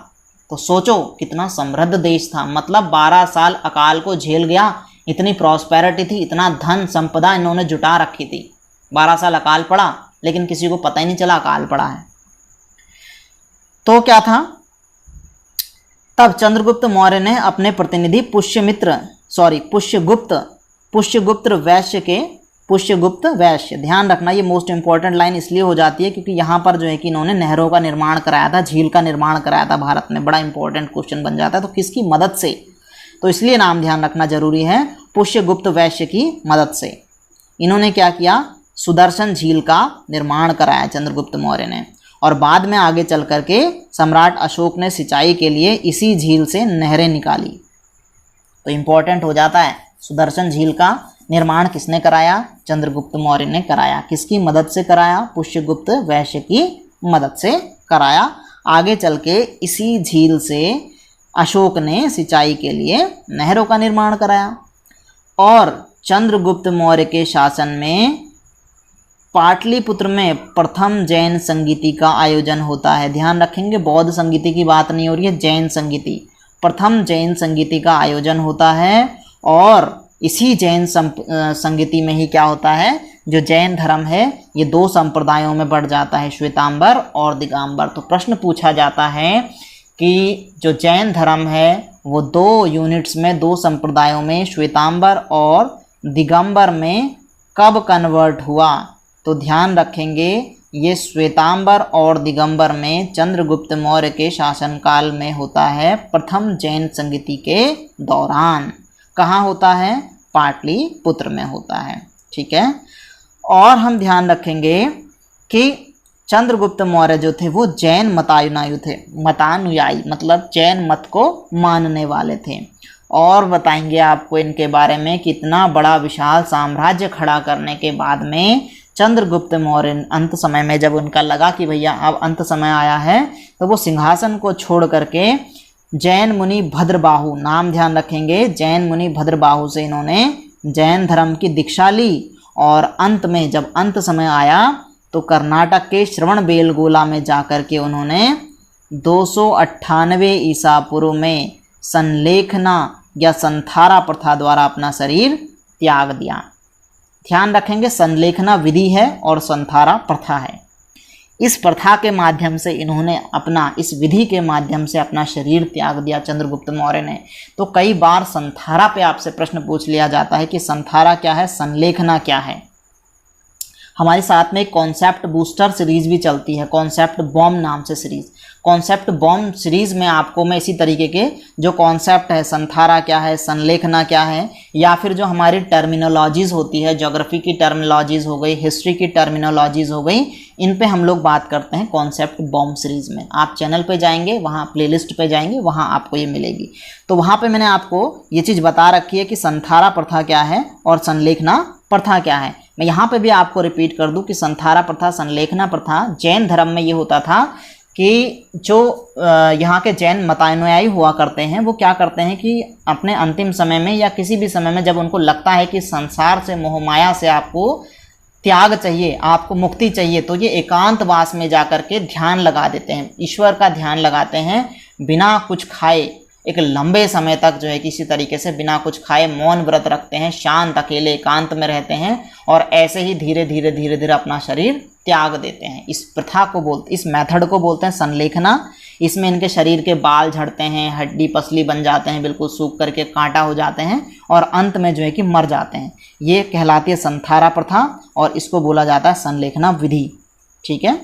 तो सोचो कितना समृद्ध देश था, मतलब 12 साल अकाल को झेल गया। इतनी प्रॉस्पेरिटी थी, इतना धन संपदा इन्होंने जुटा रखी थी, 12 साल अकाल पड़ा लेकिन किसी को पता ही नहीं चला, अकाल पड़ा है। तो क्या था, तब चंद्रगुप्त मौर्य ने अपने प्रतिनिधि पुष्यगुप्त वैश्य, ध्यान रखना ये मोस्ट इंपॉर्टेंट लाइन इसलिए हो जाती है क्योंकि यहाँ पर जो है कि इन्होंने नहरों का निर्माण कराया था, झील का निर्माण कराया था भारत में, बड़ा इंपॉर्टेंट क्वेश्चन बन जाता है। तो किसकी मदद से, तो इसलिए नाम ध्यान रखना जरूरी है, पुष्यगुप्त वैश्य की मदद से इन्होंने क्या किया, सुदर्शन झील का निर्माण कराया चंद्रगुप्त मौर्य ने। और बाद में आगे चल करके सम्राट अशोक ने सिंचाई के लिए इसी झील से नहरें निकाली। तो इंपॉर्टेंट हो जाता है, सुदर्शन झील का निर्माण किसने कराया, चंद्रगुप्त मौर्य ने कराया। किसकी मदद से कराया, पुष्यगुप्त वैश्य की मदद से कराया। आगे चल के इसी झील से अशोक ने सिंचाई के लिए नहरों का निर्माण कराया। और चंद्रगुप्त मौर्य के शासन में पाटलिपुत्र में प्रथम जैन संगीति का आयोजन होता है। ध्यान रखेंगे, बौद्ध संगीति की बात नहीं हो रही है, जैन संगीति, प्रथम जैन संगीति का आयोजन होता है। और इसी जैन संगीति में ही क्या होता है, जो जैन धर्म है ये दो संप्रदायों में बढ़ जाता है, श्वेतांबर और दिगंबर। तो प्रश्न पूछा जाता है कि जो जैन धर्म है वो दो यूनिट्स में, दो संप्रदायों में, श्वेतांबर और दिगंबर में कब कन्वर्ट हुआ। तो ध्यान रखेंगे ये श्वेतांबर और दिगंबर में चंद्रगुप्त मौर्य के शासनकाल में होता है, प्रथम जैन संगीति के दौरान। कहाँ होता है, पाटलिपुत्र में होता है। ठीक है। और हम ध्यान रखेंगे कि चंद्रगुप्त मौर्य जो थे वो जैन मतानुयायी थे, मतानुयायी मतलब जैन मत को मानने वाले थे। और बताएंगे आपको इनके बारे में, कितना बड़ा विशाल साम्राज्य खड़ा करने के बाद में चंद्रगुप्त मौर्य अंत समय में जब उनका लगा कि भैया अब अंत समय आया है, तो वो सिंहासन को छोड़ करके जैन मुनि भद्रबाहु, नाम ध्यान रखेंगे, जैन मुनि भद्रबाहु से इन्होंने जैन धर्म की दीक्षा ली। और अंत में जब अंत समय आया तो कर्नाटक के श्रवणबेलगोला में जाकर के उन्होंने 298 ईसा पूर्व में संलेखना या संथारा प्रथा द्वारा अपना शरीर त्याग दिया। ध्यान रखेंगे, संलेखना विधि है और संथारा प्रथा है। इस प्रथा के माध्यम से इन्होंने इस विधि के माध्यम से अपना शरीर त्याग दिया चंद्रगुप्त मौर्य ने। तो कई बार संथारा पे आपसे प्रश्न पूछ लिया जाता है कि संथारा क्या है, संलेखना क्या है। हमारे साथ में एक कॉन्सेप्ट बूस्टर सीरीज भी चलती है, कॉन्सेप्ट बॉम्ब नाम से सीरीज। कॉन्सेप्ट बॉम्ब सीरीज में आपको मैं इसी तरीके के जो कॉन्सेप्ट है, संथारा क्या है, संलेखना क्या है, या फिर जो हमारी टर्मिनोलॉजीज़ होती है, ज्योग्राफी की टर्मिनोलॉजीज़ हो गई, हिस्ट्री की टर्मिनोलॉजीज़ हो गई, इन पे हम लोग बात करते हैं कॉन्सेप्ट बॉम्ब सीरीज़ में। आप चैनल पे जाएंगे, वहाँ प्लेलिस्ट पे जाएंगे, वहाँ आपको ये मिलेगी। तो वहाँ पे मैंने आपको ये चीज़ बता रखी है कि संथारा प्रथा क्या है और संलेखना प्रथा क्या है। मैं यहाँ पे भी आपको रिपीट कर दूँ कि संथारा प्रथा, संलेखना प्रथा जैन धर्म में ये होता था कि जो यहाँ के जैन मतानुयायी हुआ करते हैं वो क्या करते हैं कि अपने अंतिम समय में या किसी भी समय में जब उनको लगता है कि संसार से, मोह माया से आपको त्याग चाहिए, आपको मुक्ति चाहिए, तो ये एकांतवास में जाकर के ध्यान लगा देते हैं, ईश्वर का ध्यान लगाते हैं, बिना कुछ खाए एक लंबे समय तक जो है किसी तरीके से बिना कुछ खाए मौन व्रत रखते हैं, शांत अकेले एकांत में रहते हैं और ऐसे ही धीरे धीरे अपना शरीर त्याग देते हैं। इस प्रथा को इस मेथड को बोलते हैं संलेखना। इसमें इनके शरीर के बाल झड़ते हैं, हड्डी पसली बन जाते हैं, बिल्कुल सूख करके कांटा हो जाते हैं और अंत में जो है कि मर जाते हैं। ये कहलाती है संथारा प्रथा और इसको बोला जाता है संलेखना विधि। ठीक है,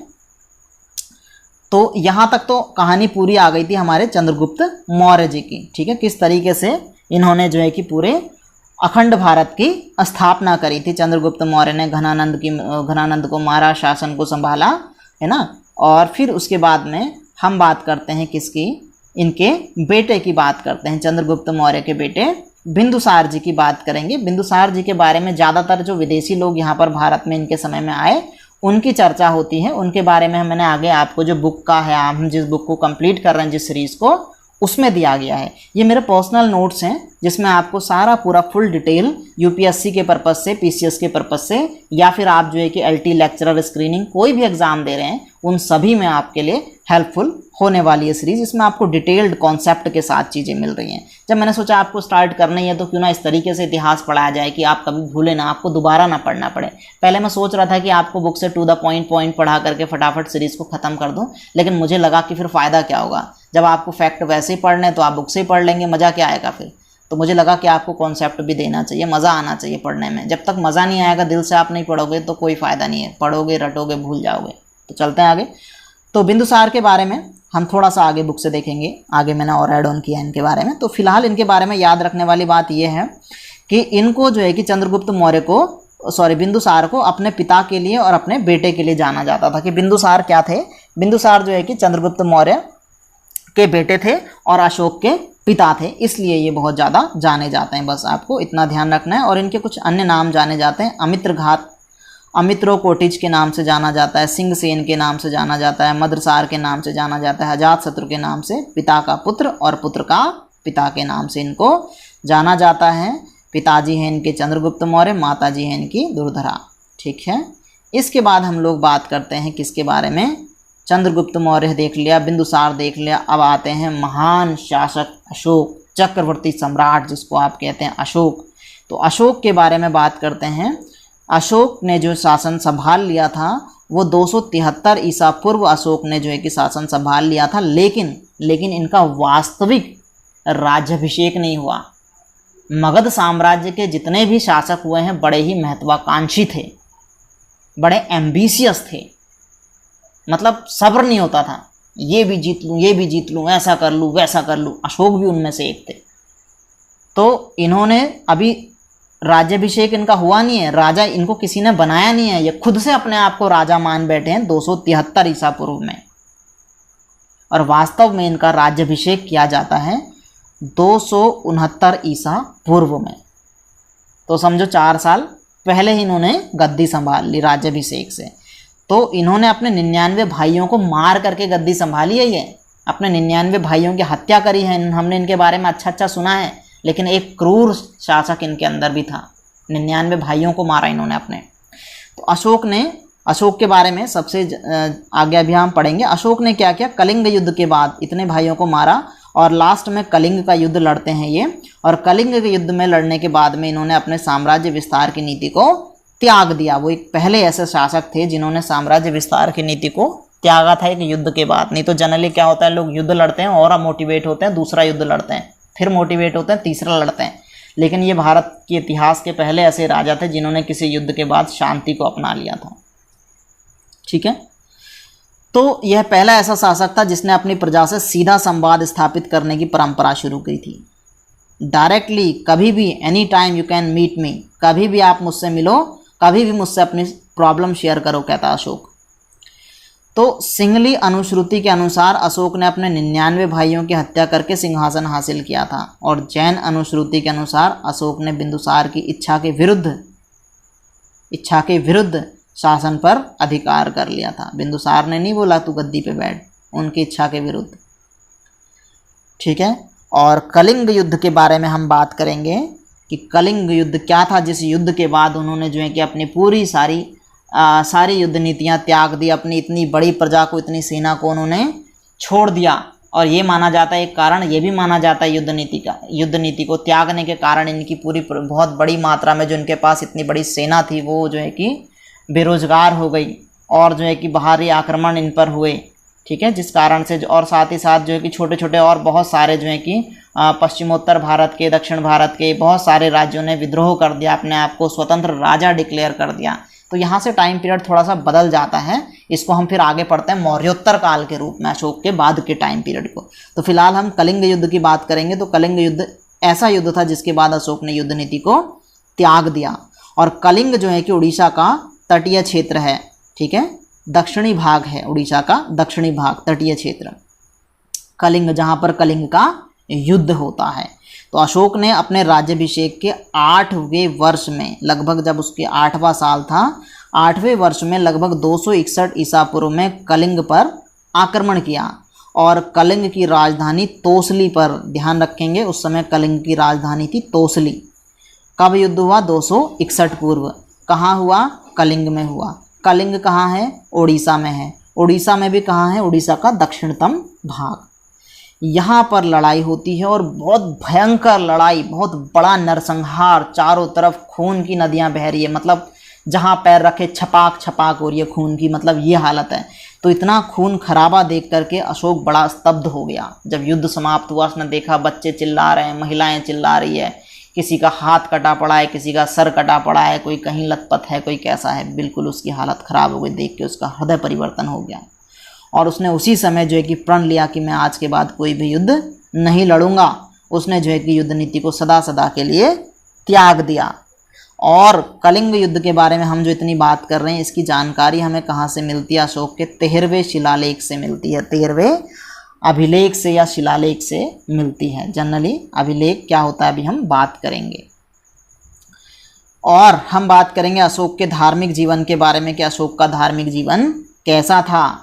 तो यहाँ तक तो कहानी पूरी आ गई थी हमारे चंद्रगुप्त मौर्य जी की। ठीक है, किस तरीके से इन्होंने जो है कि पूरे अखंड भारत की स्थापना करी थी। चंद्रगुप्त मौर्य ने घनानंद को मारा, शासन को संभाला, है ना। और फिर उसके बाद में हम बात करते हैं किसकी, इनके बेटे की बात करते हैं, चंद्रगुप्त मौर्य के बेटे बिंदुसार जी की बात करेंगे। बिंदुसार जी के बारे में ज़्यादातर जो विदेशी लोग यहाँ पर भारत में इनके समय में आए उनकी चर्चा होती है। उनके बारे में मैंने आगे आपको जो बुक का है, हम जिस बुक को कंप्लीट कर रहे हैं, जिस सीरीज़ को, उसमें दिया गया है। ये मेरे पर्सनल नोट्स हैं जिसमें आपको सारा पूरा फुल डिटेल यूपीएससी के पर्पज़ से, पीसीएस के पर्पज़ से, या फिर आप जो है कि एलटी लेक्चरर स्क्रीनिंग कोई भी एग्ज़ाम दे रहे हैं उन सभी में आपके लिए हेल्पफुल होने वाली है सीरीज़। इसमें आपको डिटेल्ड कॉन्सेप्ट के साथ चीज़ें मिल रही हैं। जब मैंने सोचा आपको स्टार्ट करना ही है तो क्यों ना इस तरीके से इतिहास पढ़ाया जाए कि आप कभी भूले ना, आपको दोबारा ना पढ़ना पड़े। पहले मैं सोच रहा था कि आपको बुक से टू द पॉइंट पढ़ा करके फटाफट सीरीज़ को ख़त्म कर दूँ, लेकिन मुझे लगा कि फिर फ़ायदा क्या होगा। जब आपको फैक्ट वैसे ही पढ़ने तो आप बुक से ही पढ़ लेंगे, मज़ा क्या आएगा फिर। तो मुझे लगा कि आपको कॉन्सेप्ट भी देना चाहिए, मज़ा आना चाहिए पढ़ने में। जब तक मज़ा नहीं आएगा, दिल से आप नहीं पढ़ोगे तो कोई फ़ायदा नहीं है, पढ़ोगे रटोगे भूल जाओगे। तो चलते हैं आगे। तो बिंदुसार के बारे में हम थोड़ा सा आगे बुक से देखेंगे, आगे मैंने और ऐड ऑन किया इनके बारे में। तो फिलहाल इनके बारे में याद रखने वाली बात यह है कि इनको जो है कि चंद्रगुप्त मौर्य को बिंदुसार को अपने पिता के लिए और अपने बेटे के लिए जाना जाता था। कि बिंदुसार क्या थे, बिंदुसार जो है कि चंद्रगुप्त मौर्य के बेटे थे और अशोक के पिता थे, इसलिए ये बहुत ज़्यादा जाने जाते हैं। बस आपको इतना ध्यान रखना है। और इनके कुछ अन्य नाम जाने जाते हैं। अमित्रघात, अमित्रोकोटिज के नाम से जाना जाता है, सिंहसेन के नाम से जाना जाता है, मद्रसार के नाम से जाना जाता है, अजातशत्रु के नाम से, पिता का पुत्र और पुत्र का पिता के नाम से इनको जाना जाता है। पिताजी हैं इनके चंद्रगुप्त मौर्य, माताजी हैं इनकी दुर्धरा। ठीक है, इसके बाद हम लोग बात करते हैं किसके बारे में। चंद्रगुप्त मौर्य देख लिया, बिंदुसार देख लिया, अब आते हैं महान शासक अशोक, चक्रवर्ती सम्राट जिसको आप कहते हैं अशोक। तो अशोक के बारे में बात करते हैं। अशोक ने जो शासन संभाल लिया था वो 273 ईसा पूर्व अशोक ने जो है कि शासन संभाल लिया था, लेकिन इनका वास्तविक राज्याभिषेक नहीं हुआ। मगध साम्राज्य के जितने भी शासक हुए हैं बड़े ही महत्वाकांक्षी थे, बड़े एम्बिशियस थे, मतलब सब्र नहीं होता था, ये भी जीत लूँ, ये भी जीत लूँ, ऐसा कर लूँ, वैसा कर लूँ। अशोक भी उनमें से एक थे। तो इन्होंने अभी राज्याभिषेक इनका हुआ नहीं है, राजा इनको किसी ने बनाया नहीं है, ये खुद से अपने आप को राजा मान बैठे हैं 273 ईसा पूर्व में। और वास्तव में इनका राज्याभिषेक किया जाता है 269 ईसा पूर्व में। तो समझो 4 साल पहले ही इन्होंने गद्दी संभाल ली राज्याभिषेक से। तो इन्होंने अपने 99 भाइयों को मार करके गद्दी संभाली है। ये अपने 99 भाइयों की हत्या करी है। हमने इनके बारे में अच्छा सुना है, लेकिन एक क्रूर शासक इनके अंदर भी था। 99 भाइयों को मारा इन्होंने अपने। तो अशोक के बारे में सबसे आगे अभी हम पढ़ेंगे। अशोक ने क्या किया, कलिंग युद्ध के बाद इतने भाइयों को मारा और लास्ट में कलिंग का युद्ध लड़ते हैं ये। और कलिंग के युद्ध में लड़ने के बाद में इन्होंने अपने साम्राज्य विस्तार की नीति को त्याग दिया। वो एक पहले ऐसे शासक थे जिन्होंने साम्राज्य विस्तार की नीति को त्यागा था एक युद्ध के बाद। नहीं तो जनरली क्या होता है, लोग युद्ध लड़ते हैं और मोटिवेट होते हैं, दूसरा युद्ध लड़ते हैं, फिर मोटिवेट होते हैं, तीसरा लड़ते हैं। लेकिन ये भारत के इतिहास के पहले ऐसे राजा थे जिन्होंने किसी युद्ध के बाद शांति को अपना लिया था। ठीक है, तो यह पहला ऐसा शासक था जिसने अपनी प्रजा से सीधा संवाद स्थापित करने की परंपरा शुरू की थी। डायरेक्टली, कभी भी, any time you can meet me, कभी भी आप मुझसे मिलो, कभी भी मुझसे अपनी प्रॉब्लम शेयर करो, कहता अशोक। तो सिंहली अनुश्रुति के अनुसार अशोक ने अपने 99 भाइयों की हत्या करके सिंहासन हासिल किया था। और जैन अनुश्रुति के अनुसार अशोक ने बिंदुसार की इच्छा के विरुद्ध शासन पर अधिकार कर लिया था। बिंदुसार ने नहीं बोला तू गद्दी पे बैठ, उनकी इच्छा के विरुद्ध। ठीक है, और कलिंग युद्ध के बारे में हम बात करेंगे कि कलिंग युद्ध क्या था, जिस युद्ध के बाद उन्होंने जो है कि अपनी पूरी सारी युद्ध नीतियाँ त्याग दी। अपनी इतनी बड़ी प्रजा को, इतनी सेना को उन्होंने छोड़ दिया। और ये माना जाता है, एक कारण ये भी माना जाता है युद्ध नीति को त्यागने के कारण इनकी पूरी बहुत बड़ी मात्रा में जो इनके पास इतनी बड़ी सेना थी वो जो है कि बेरोजगार हो गई और जो है कि बाहरी आक्रमण इन पर हुए। ठीक है, जिस कारण से और साथ ही साथ जो है कि छोटे छोटे और बहुत सारे जो है कि पश्चिमोत्तर भारत के, दक्षिण भारत के बहुत सारे राज्यों ने विद्रोह कर दिया, अपने आप को स्वतंत्र राजा डिक्लेयर कर दिया। तो यहाँ से टाइम पीरियड थोड़ा सा बदल जाता है। इसको हम फिर आगे पढ़ते हैं मौर्योत्तर काल के रूप में, अशोक के बाद के टाइम पीरियड को। तो फिलहाल हम कलिंग युद्ध की बात करेंगे। तो कलिंग युद्ध ऐसा युद्ध था जिसके बाद अशोक ने युद्ध नीति को त्याग दिया। और कलिंग जो है कि उड़ीसा का तटीय क्षेत्र है। ठीक है, दक्षिणी भाग है उड़ीसा का, दक्षिणी भाग, तटीय क्षेत्र कलिंग, जहाँ पर कलिंग का युद्ध होता है। तो अशोक ने अपने राज्याभिषेक के 8वें वर्ष में, लगभग जब उसके 8वां साल था, 8वें वर्ष में लगभग 261 ईसा पूर्व में कलिंग पर आक्रमण किया। और कलिंग की राजधानी तोसली पर, ध्यान रखेंगे उस समय कलिंग की राजधानी थी तोसली। कब युद्ध हुआ? 261 पूर्व। कहाँ हुआ? कलिंग में हुआ। कलिंग कहाँ है? उड़ीसा में है। उड़ीसा में भी कहाँ है, उड़ीसा का दक्षिणतम भाग, यहाँ पर लड़ाई होती है और बहुत भयंकर लड़ाई, बहुत बड़ा नरसंहार, चारों तरफ खून की नदियाँ बह रही है, मतलब जहाँ पैर रखे छपाक छपाक हो रही है खून की, मतलब ये हालत है। तो इतना खून खराबा देख करके अशोक बड़ा स्तब्ध हो गया। जब युद्ध समाप्त हुआ उसने देखा बच्चे चिल्ला रहे हैं, महिलाएं चिल्ला रही है, किसी का हाथ कटा पड़ा है, किसी का सर कटा पड़ा है, कोई कहीं लथपथ है, कोई कैसा है, बिल्कुल उसकी हालत ख़राब हो गई। देख के उसका हृदय परिवर्तन हो गया और उसने उसी समय जो है कि प्रण लिया कि मैं आज के बाद कोई भी युद्ध नहीं लड़ूंगा। उसने जो है कि युद्ध नीति को सदा सदा के लिए त्याग दिया। और कलिंग युद्ध के बारे में हम जो इतनी बात कर रहे हैं, इसकी जानकारी हमें कहाँ से मिलती है, अशोक के 13वें शिलालेख से मिलती है, 13वें अभिलेख से या शिलालेख से मिलती है। जनरली अभिलेख क्या होता है अभी हम बात करेंगे। और हम बात करेंगे अशोक के धार्मिक जीवन के बारे में कि अशोक का धार्मिक जीवन कैसा था।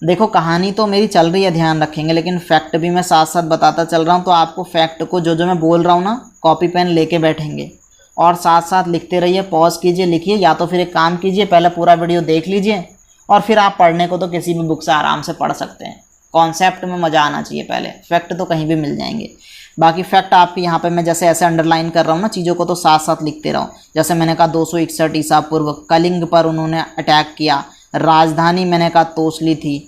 देखो कहानी तो मेरी चल रही है, ध्यान रखेंगे, लेकिन फैक्ट भी मैं साथ साथ बताता चल रहा हूँ। तो आपको फैक्ट को जो मैं बोल रहा हूँ ना, कॉपी पेन लेके बैठेंगे और साथ साथ लिखते रहिए, पॉज कीजिए, लिखिए, या तो फिर एक काम कीजिए, पहले पूरा वीडियो देख लीजिए और फिर आप पढ़ने को तो किसी भी बुक से आराम से पढ़ सकते हैं। कॉन्सेप्ट में मज़ा आना चाहिए, पहले फैक्ट तो कहीं भी मिल जाएंगे। बाकी फैक्ट आपके यहाँ पे मैं जैसे ऐसे अंडरलाइन कर रहा हूँ ना, चीज़ों को तो साथ साथ लिखते रहो। जैसे मैंने कहा 261 ईसा पूर्व कलिंग पर उन्होंने अटैक किया, राजधानी मैंने कहा तोसली थी,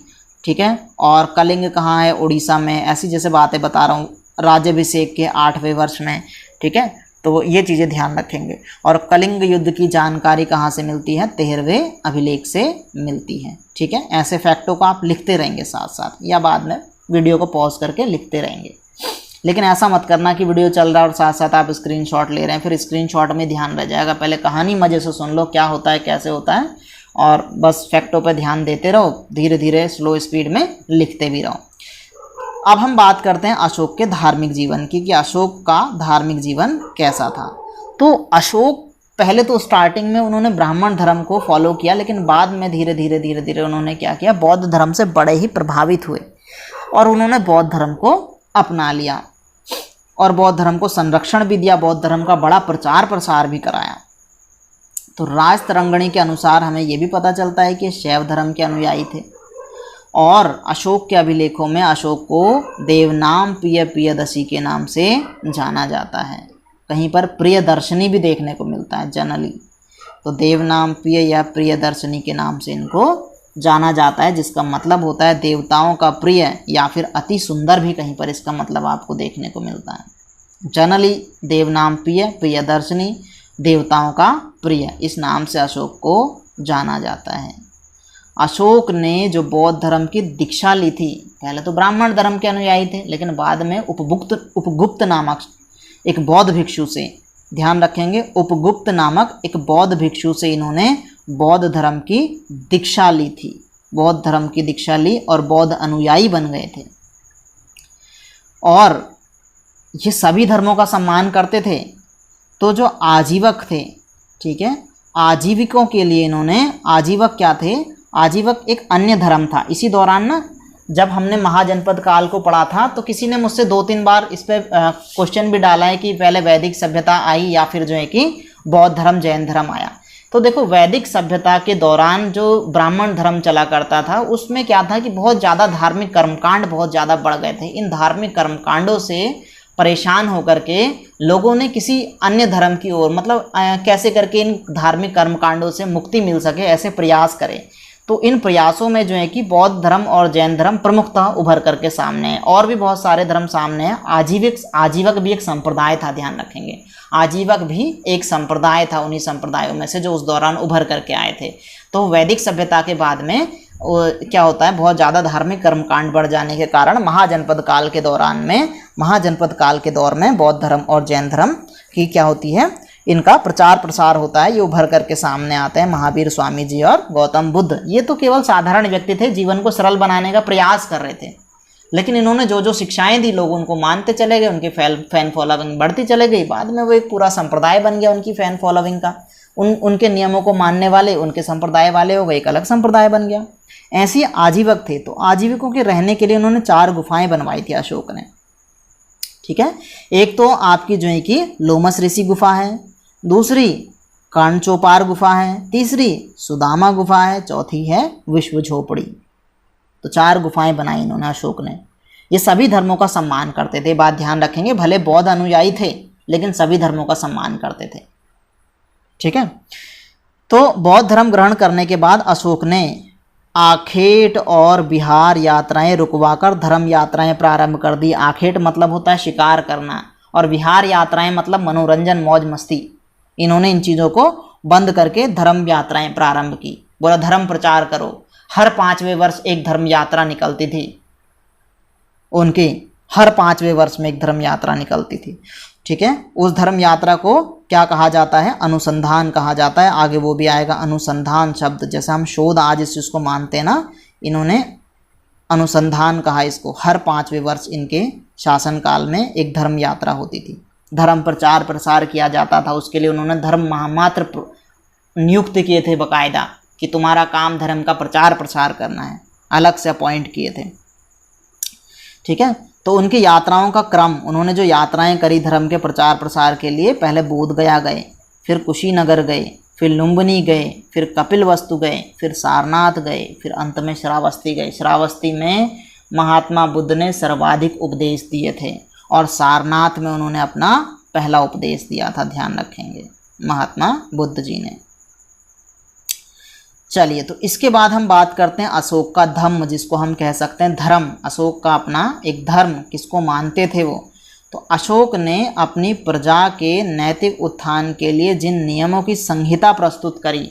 ठीक है, और कलिंग कहाँ है, उड़ीसा में, ऐसी जैसे बातें बता रहा हूँ, राज्याभिषेक के 8वें वर्ष में, ठीक है। तो ये चीज़ें ध्यान रखेंगे। और कलिंग युद्ध की जानकारी कहाँ से मिलती है, 13वें अभिलेख से मिलती है, ठीक है। ऐसे फैक्टों को आप लिखते रहेंगे साथ साथ, या बाद में वीडियो को पॉज करके लिखते रहेंगे। लेकिन ऐसा मत करना कि वीडियो चल रहा है और साथ साथ आप स्क्रीनशॉट ले रहे हैं, फिर स्क्रीनशॉट में ध्यान रह जाएगा। पहले कहानी मज़े से सुन लो, क्या होता है कैसे होता है, और बस फैक्टों पर ध्यान देते रहो, धीरे धीरे स्लो स्पीड में लिखते भी रहो। अब हम बात करते हैं अशोक के धार्मिक जीवन की कि अशोक का धार्मिक जीवन कैसा था। तो अशोक पहले तो स्टार्टिंग में उन्होंने ब्राह्मण धर्म को फॉलो किया, लेकिन बाद में धीरे धीरे उन्होंने क्या किया, बौद्ध धर्म से बड़े ही प्रभावित हुए और उन्होंने बौद्ध धर्म को अपना लिया और बौद्ध धर्म को संरक्षण भी दिया, बौद्ध धर्म का बड़ा प्रचार प्रसार भी कराया। तो राज तरंगणी के अनुसार हमें ये भी पता चलता है कि शैव धर्म के अनुयायी थे। और अशोक के अभिलेखों में अशोक को देवनाम प्रियदर्शी के नाम से जाना जाता है। कहीं पर प्रियदर्शनी भी देखने को मिलता है जनरली। तो देवनाम प्रिय या प्रियदर्शनी के नाम से इनको जाना जाता है, जिसका मतलब होता है देवताओं का प्रिय या फिर अति सुंदर भी कहीं पर इसका मतलब आपको देखने को मिलता है। जनरली देवनाम प्रियदर्शनी, देवताओं का प्रिय, इस नाम से अशोक को जाना जाता है। अशोक ने जो बौद्ध धर्म की दीक्षा ली थी, पहले तो ब्राह्मण धर्म के अनुयायी थे, लेकिन बाद में उपगुप्त नामक एक बौद्ध भिक्षु से, ध्यान रखेंगे, उपगुप्त नामक एक बौद्ध भिक्षु से इन्होंने बौद्ध धर्म की दीक्षा ली थी, बौद्ध धर्म की दीक्षा ली और बौद्ध अनुयायी बन गए थे। और ये सभी धर्मों का सम्मान करते थे। तो जो आजीवक थे, ठीक है, आजीविकों के लिए इन्होंने, आजीवक क्या थे, आजीवक एक अन्य धर्म था। इसी दौरान ना जब हमने महाजनपद काल को पढ़ा था तो किसी ने मुझसे 2-3 बार इस पर क्वेश्चन भी डाला है कि पहले वैदिक सभ्यता आई या फिर जो है कि बौद्ध धर्म जैन धर्म आया। तो देखो वैदिक सभ्यता के दौरान जो ब्राह्मण धर्म चला करता था उसमें क्या था कि बहुत ज़्यादा धार्मिक कर्मकांड बहुत ज़्यादा बढ़ गए थे। इन धार्मिक कर्मकांडों से परेशान होकर के लोगों ने किसी अन्य धर्म की ओर, मतलब कैसे करके इन धार्मिक कर्मकांडों से मुक्ति मिल सके, ऐसे प्रयास करें। तो इन प्रयासों में जो है कि बौद्ध धर्म और जैन धर्म प्रमुखतः उभर करके सामने है, और भी बहुत सारे धर्म सामने हैं। आजीवक भी एक संप्रदाय था, ध्यान रखेंगे, आजीवक भी एक संप्रदाय था, उन्हीं संप्रदायों में से जो उस दौरान उभर करके आए थे। तो वैदिक सभ्यता के बाद में क्या होता है, बहुत ज़्यादा धार्मिक कर्मकांड बढ़ जाने के कारण महाजनपद काल के दौरान में, महाजनपद काल के दौर में बौद्ध धर्म और जैन धर्म की क्या होती है, इनका प्रचार प्रसार होता है, ये उभर करके सामने आते हैं। महावीर स्वामी जी और गौतम बुद्ध, ये तो केवल साधारण व्यक्ति थे, जीवन को सरल बनाने का प्रयास कर रहे थे, लेकिन इन्होंने जो जो शिक्षाएं दी लोग उनको मानते चले गए, उनकी फैन फॉलोइंग बढ़ती चले गई। बाद में वो एक पूरा संप्रदाय बन गया उनकी फैन फॉलोइंग का, उनके नियमों को मानने वाले उनके संप्रदाय वाले हो गए, एक अलग संप्रदाय बन गया। ऐसे आजीवक थे। तो आजीविकों के रहने के लिए उन्होंने 4 गुफाएं बनवाई थी अशोक ने, ठीक है। एक तो आपकी जो है कि लोमस ऋषि गुफा है, दूसरी कर्णचोपार गुफा है, तीसरी सुदामा गुफा है, चौथी है विश्व झोपड़ी। तो 4 गुफाएं बनाई इन्होंने अशोक ने। ये सभी धर्मों का सम्मान करते थे, बात ध्यान रखेंगे, भले बौद्ध अनुयायी थे लेकिन सभी धर्मों का सम्मान करते थे। ठीक है, तो बौद्ध धर्म ग्रहण करने के बाद अशोक ने आखेट और बिहार यात्राएं रुकवाकर धर्म यात्राएं प्रारंभ कर दी। आखेट मतलब होता है शिकार करना, और विहार यात्राएं मतलब मनोरंजन, मौज मस्ती। इन्होंने इन चीज़ों को बंद करके धर्म यात्राएं प्रारंभ की। बोला धर्म प्रचार करो। हर 5वें वर्ष एक धर्म यात्रा निकलती थी उनकी, हर 5वें वर्ष में एक धर्म यात्रा निकलती थी। ठीक है, उस धर्म यात्रा को क्या कहा जाता है? अनुसंधान कहा जाता है। आगे वो भी आएगा अनुसंधान शब्द, जैसे हम शोध आज इस चीज़ को मानते हैं ना, इन्होंने अनुसंधान कहा इसको। हर 5वें वर्ष इनके शासनकाल में एक धर्म यात्रा होती थी, धर्म प्रचार प्रसार किया जाता था। उसके लिए उन्होंने धर्म महामात्र नियुक्त किए थे बाकायदा, कि तुम्हारा काम धर्म का प्रचार प्रसार करना है, अलग से अपॉइंट किए थे। ठीक है, तो उनकी यात्राओं का क्रम, उन्होंने जो यात्राएं करी धर्म के प्रचार प्रसार के लिए, पहले बोध गया गए, फिर कुशीनगर गए, फिर लुम्बिनी गए, फिर कपिलवस्तु गए, फिर सारनाथ गए, फिर अंत में श्रावस्ती गए। श्रावस्ती में महात्मा बुद्ध ने सर्वाधिक उपदेश दिए थे, और सारनाथ में उन्होंने अपना पहला उपदेश दिया था, ध्यान रखेंगे, महात्मा बुद्ध जी ने। चलिए, तो इसके बाद हम बात करते हैं अशोक का धम्म, जिसको हम कह सकते हैं धर्म। अशोक का अपना एक धर्म, किसको मानते थे वो? तो अशोक ने अपनी प्रजा के नैतिक उत्थान के लिए जिन नियमों की संहिता प्रस्तुत करी,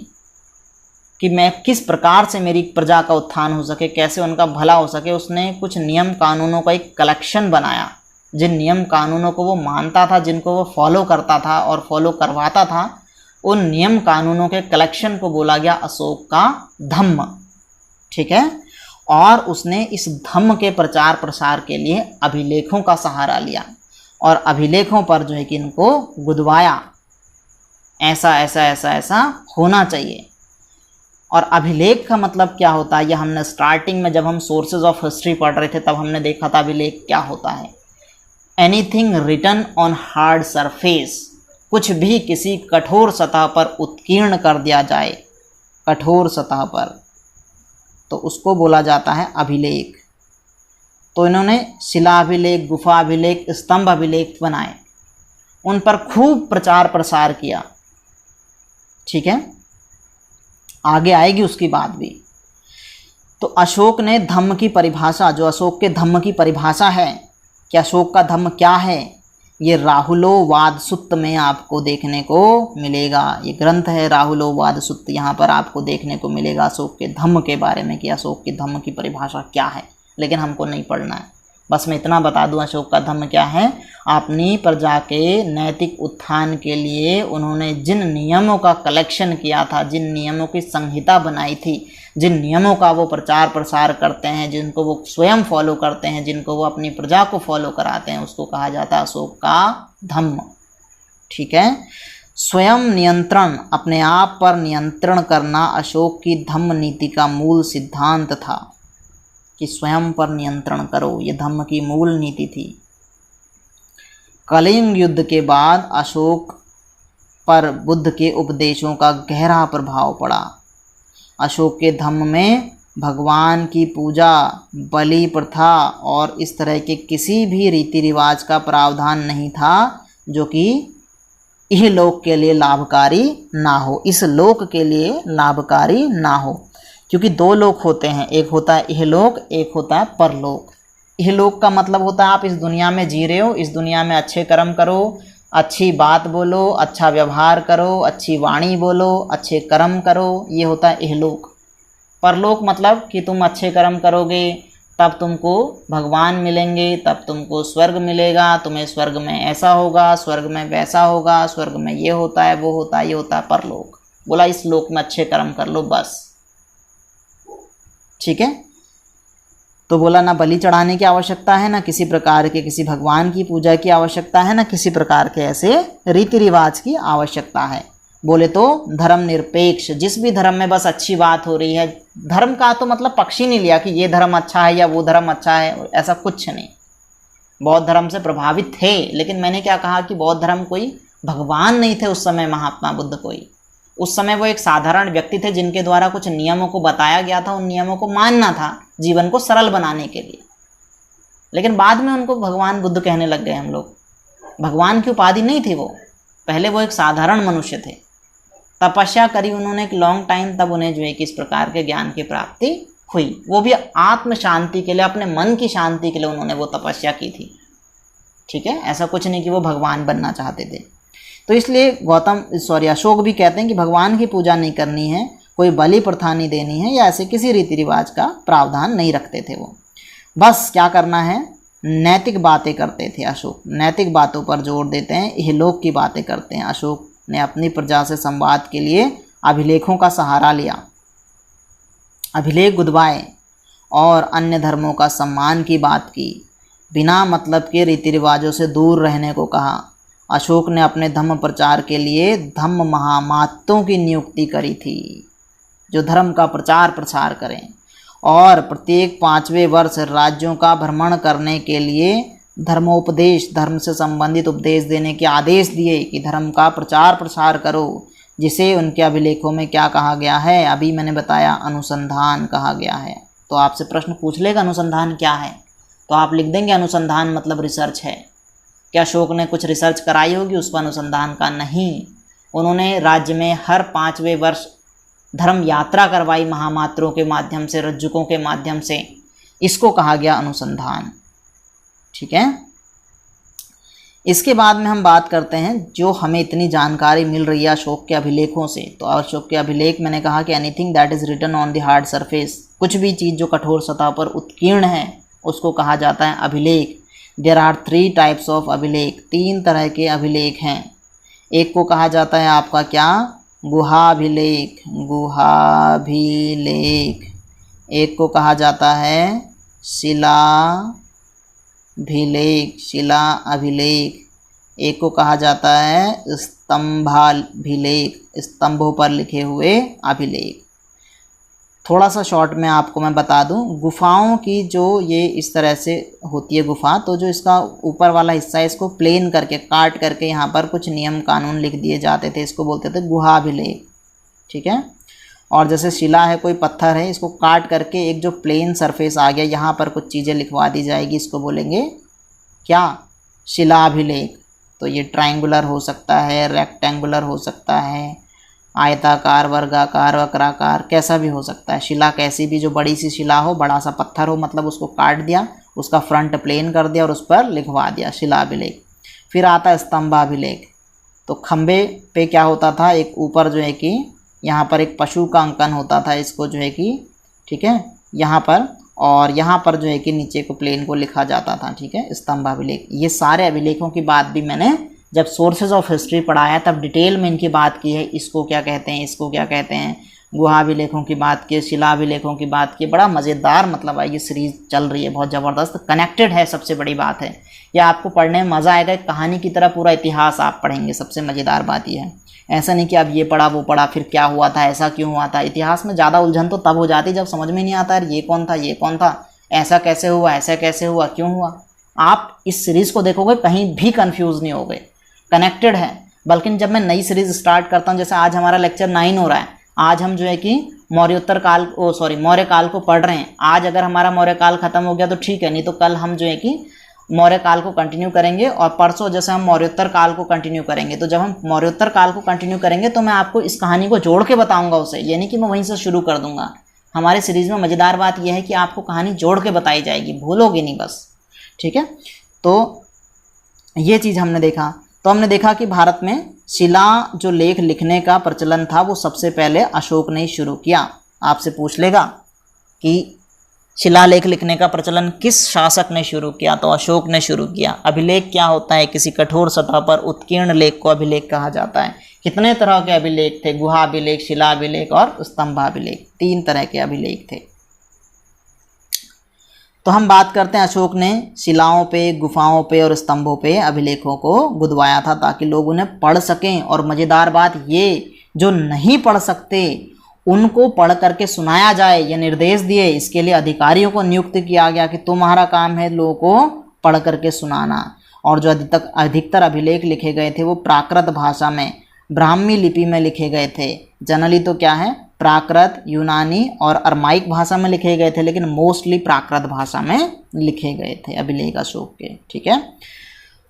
कि मैं किस प्रकार से मेरी प्रजा का उत्थान हो सके, कैसे उनका भला हो सके, उसने कुछ नियम कानूनों का एक कलेक्शन बनाया। जिन नियम कानूनों को वो मानता था, जिनको वो फॉलो करता था और फॉलो करवाता था, उन नियम कानूनों के कलेक्शन को बोला गया अशोक का धम्म। ठीक है, और उसने इस धम्म के प्रचार प्रसार के लिए अभिलेखों का सहारा लिया, और अभिलेखों पर जो है कि इनको गुदवाया, ऐसा ऐसा ऐसा ऐसा होना चाहिए। और अभिलेख का मतलब क्या होता है, यह हमने स्टार्टिंग में जब हम सोर्सेज ऑफ हिस्ट्री पढ़ रहे थे तब हमने देखा था अभिलेख क्या होता है। Anything written on hard surface, कुछ भी किसी कठोर सतह पर उत्कीर्ण कर दिया जाए, कठोर सतह पर, तो उसको बोला जाता है अभिलेख। तो इन्होंने शिलाभिलेख, गुफा अभिलेख, स्तंभ अभिलेख बनाए, उन पर खूब प्रचार प्रसार किया। ठीक है, आगे आएगी उसकी बात भी। तो अशोक ने धम्म की परिभाषा, जो अशोक के धम्म की परिभाषा है कि अशोक का धम्म क्या है, ये राहुलोवाद सुत्त में आपको देखने को मिलेगा। ये ग्रंथ है राहुलोवाद सुत्त, यहाँ पर आपको देखने को मिलेगा अशोक के धम्म के बारे में, कि अशोक के धम्म की परिभाषा क्या है। लेकिन हमको नहीं पढ़ना है, बस मैं इतना बता दूं अशोक का धम्म क्या है। अपनी प्रजा के नैतिक उत्थान के लिए उन्होंने जिन नियमों का कलेक्शन किया था, जिन नियमों की संहिता बनाई थी, जिन नियमों का वो प्रचार प्रसार करते हैं, जिनको वो स्वयं फॉलो करते हैं, जिनको वो अपनी प्रजा को फॉलो कराते हैं, उसको कहा जाता है अशोक का धम्म। ठीक है, स्वयं नियंत्रण, अपने आप पर नियंत्रण करना अशोक की धम्म नीति का मूल सिद्धांत था, कि स्वयं पर नियंत्रण करो, ये धम्म की मूल नीति थी। कलिंग युद्ध के बाद अशोक पर बुद्ध के उपदेशों का गहरा प्रभाव पड़ा। अशोक के धम्म में भगवान की पूजा, बलि प्रथा और इस तरह के किसी भी रीति रिवाज का प्रावधान नहीं था जो कि यह लोक के लिए लाभकारी ना हो, इस लोक के लिए लाभकारी ना हो। क्योंकि 2 लोक होते हैं, एक होता है इहलोक, एक होता है परलोक। इहलोक का मतलब होता है आप इस दुनिया में जी रहे हो, इस दुनिया में अच्छे कर्म करो, अच्छी बात बोलो, अच्छा व्यवहार करो, अच्छी वाणी बोलो, अच्छे कर्म करो, ये होता है इहलोक। परलोक मतलब कि तुम अच्छे कर्म करोगे तब तुमको भगवान मिलेंगे, तब तुमको स्वर्ग मिलेगा, तुम्हें स्वर्ग में ऐसा होगा, स्वर्ग में वैसा होगा, स्वर्ग में ये होता है, वो होता है, ये होता है परलोक। बोला इस लोक में अच्छे कर्म कर लो बस। ठीक है, तो बोला ना बलि चढ़ाने की आवश्यकता है, ना किसी प्रकार के किसी भगवान की पूजा की आवश्यकता है, ना किसी प्रकार के ऐसे रीति रिवाज की आवश्यकता है। बोले तो धर्म निरपेक्ष, जिस भी धर्म में बस अच्छी बात हो रही है, धर्म का तो मतलब पक्ष ही नहीं लिया कि ये धर्म अच्छा है या वो धर्म अच्छा है, ऐसा कुछ नहीं। बौद्ध धर्म से प्रभावित थे, लेकिन मैंने क्या कहा कि बौद्ध धर्म कोई भगवान नहीं थे उस समय, महात्मा बुद्ध कोई उस समय वो एक साधारण व्यक्ति थे जिनके द्वारा कुछ नियमों को बताया गया था, उन नियमों को मानना था जीवन को सरल बनाने के लिए। लेकिन बाद में उनको भगवान बुद्ध कहने लग गए हम लोग। भगवान की उपाधि नहीं थी वो, पहले वो एक साधारण मनुष्य थे। तपस्या करी उन्होंने एक लॉन्ग टाइम, तब उन्हें जो है कि इस प्रकार के ज्ञान की प्राप्ति हुई। वो भी आत्म शांति के लिए, अपने मन की शांति के लिए उन्होंने वो तपस्या की थी। ठीक है, ऐसा कुछ नहीं कि वो भगवान बनना चाहते थे। तो इसलिए अशोक भी कहते हैं कि भगवान की पूजा नहीं करनी है, कोई बलि प्रथा नहीं देनी है, या ऐसे किसी रीति रिवाज का प्रावधान नहीं रखते थे वो। बस क्या करना है, नैतिक बातें करते थे अशोक, नैतिक बातों पर जोर देते हैं, इहलोक की बातें करते हैं। अशोक ने अपनी प्रजा से संवाद के लिए अभिलेखों का सहारा लिया, अभिलेख गुदवाए और अन्य धर्मों का सम्मान की बात की, बिना मतलब के रीति रिवाजों से दूर रहने को कहा। अशोक ने अपने धम्म प्रचार के लिए धम्म महामात्यों की नियुक्ति करी थी, जो धर्म का प्रचार प्रसार करें, और प्रत्येक 5वें वर्ष राज्यों का भ्रमण करने के लिए धर्मोपदेश, धर्म से संबंधित उपदेश देने के आदेश दिए कि धर्म का प्रचार प्रसार करो, जिसे उनके अभिलेखों में क्या कहा गया है, अभी मैंने बताया, अनुसंधान कहा गया है। तो आपसे प्रश्न पूछ लेगा अनुसंधान क्या है, तो आप लिख देंगे अनुसंधान मतलब रिसर्च है। क्या अशोक ने कुछ रिसर्च कराई होगी उस पर अनुसंधान का? नहीं। उन्होंने राज्य में हर 5वें वर्ष धर्म यात्रा करवाई महामात्रों के माध्यम से, रज्जुकों के माध्यम से, इसको कहा गया अनुसंधान। ठीक है, इसके बाद में हम बात करते हैं जो हमें इतनी जानकारी मिल रही है अशोक के अभिलेखों से। तो अशोक के अभिलेख, मैंने कहा कि anything that is written on the hard surface, कुछ भी चीज़ जो कठोर सतह पर उत्कीर्ण है उसको कहा जाता है अभिलेख। देयर आर 3 टाइप्स ऑफ अभिलेख, 3 तरह के अभिलेख हैं। एक को कहा जाता है आपका क्या, गुहाभिलेख, गुहाभिलेख। एक को कहा जाता है शिलाभिलेख, शिला अभिलेख। एक को कहा जाता है स्तंभाभिलेख, स्तंभों पर लिखे हुए अभिलेख। थोड़ा सा शॉर्ट में आपको मैं बता दूं, गुफाओं की जो ये इस तरह से होती है गुफा, तो जो इसका ऊपर वाला हिस्सा है इसको प्लेन करके, काट करके यहाँ पर कुछ नियम कानून लिख दिए जाते थे, इसको बोलते थे गुहाभिलेख। ठीक है, और जैसे शिला है, कोई पत्थर है, इसको काट करके एक जो प्लेन सरफेस आ गया, यहाँ पर कुछ चीज़ें लिखवा दी जाएगी, इसको बोलेंगे क्या, शिलाभिलेख। तो ये ट्रायंगुलर हो सकता है, रेक्टेंगुलर हो सकता है, आयताकार, वर्गाकार, वक्राकार, कैसा भी हो सकता है। शिला कैसी भी, जो बड़ी सी शिला हो, बड़ा सा पत्थर हो, मतलब उसको काट दिया, उसका फ्रंट प्लेन कर दिया और उस पर लिखवा दिया, शिलाभिलेख। फिर आता है स्तंभाभिलेख। तो खंबे पे क्या होता था, एक ऊपर जो है कि यहाँ पर एक पशु का अंकन होता था, इसको जो है कि, ठीक है, यहाँ पर, और यहाँ पर जो है कि नीचे को प्लेन को लिखा जाता था। ठीक है, स्तंभाभिलेख। ये सारे अभिलेखों की बात भी मैंने जब सोर्सेज ऑफ हिस्ट्री पढ़ाया तब डिटेल में इनकी बात की है, इसको क्या कहते हैं, इसको क्या कहते हैं, गुहाभिलेखों की बात की, शिलाभिलेखों की बात की। बड़ा मज़ेदार, मतलब ये सीरीज़ चल रही है, बहुत ज़बरदस्त, कनेक्टेड है, सबसे बड़ी बात है। यह आपको पढ़ने में मज़ा आएगा, कहानी की तरह पूरा इतिहास आप पढ़ेंगे। सबसे मज़ेदार बात यह है, ऐसा नहीं कि अब ये पढ़ा वो पढ़ा फिर क्या हुआ था, ऐसा क्यों हुआ था। इतिहास में ज़्यादा उलझन तो तब हो जाती जब समझ में नहीं आता यार ये कौन था, ये कौन था, ऐसा कैसे हुआ, ऐसा कैसे हुआ, क्यों हुआ। आप इस सीरीज़ को देखोगे कहीं भी कन्फ्यूज़ नहीं होगे, कनेक्टेड है। बल्कि जब मैं नई सीरीज़ स्टार्ट करता हूँ, जैसे आज हमारा लेक्चर 9 हो रहा है, आज हम जो है कि मौर्य काल को पढ़ रहे हैं। आज अगर हमारा मौर्य काल खत्म हो गया तो ठीक है, नहीं तो कल हम जो है कि मौर्य काल को कंटिन्यू करेंगे, और परसों जैसे हम मौर्योत्तर काल को कंटिन्यू करेंगे। तो जब हम मौर्योत्तर काल को कंटिन्यू करेंगे तो मैं आपको इस कहानी को जोड़ के बताऊंगा उसे, ये नहीं कि मैं वहीं से शुरू कर दूंगा। हमारे सीरीज़ में मज़ेदार बात यह है कि आपको कहानी जोड़ के बताई जाएगी, भूलोगे नहीं बस। ठीक है, तो ये चीज़ हमने देखा। तो हमने देखा कि भारत में शिला जो लेख लिखने का प्रचलन था वो सबसे पहले अशोक ने ही शुरू किया। आपसे पूछ लेगा कि शिलालेख लिखने का प्रचलन किस शासक ने शुरू किया, तो अशोक ने शुरू किया। अभिलेख क्या होता है, किसी कठोर सतह पर उत्कीर्ण लेख को अभिलेख कहा जाता है। कितने तरह के अभिलेख थे, गुहाभिलेख, शिलाभिलेख और स्तंभाभिलेख, 3 तरह के अभिलेख थे। तो हम बात करते हैं, अशोक ने शिलाओं पे, गुफाओं पे और स्तंभों पे अभिलेखों को गुदवाया था ताकि लोग उन्हें पढ़ सकें। और मज़ेदार बात ये, जो नहीं पढ़ सकते उनको पढ़ करके सुनाया जाए, ये निर्देश दिए। इसके लिए अधिकारियों को नियुक्त किया गया कि तुम्हारा काम है लोगों को पढ़ करके सुनाना। और जो अधिकतर अभिलेख लिखे गए थे वो प्राकृत भाषा में, ब्राह्मी लिपि में लिखे गए थे। जनरली तो क्या है, प्राकृत, यूनानी और अरमाइक भाषा में लिखे गए थे, लेकिन मोस्टली प्राकृत भाषा में लिखे गए थे अभिलेख अशोक के। ठीक है।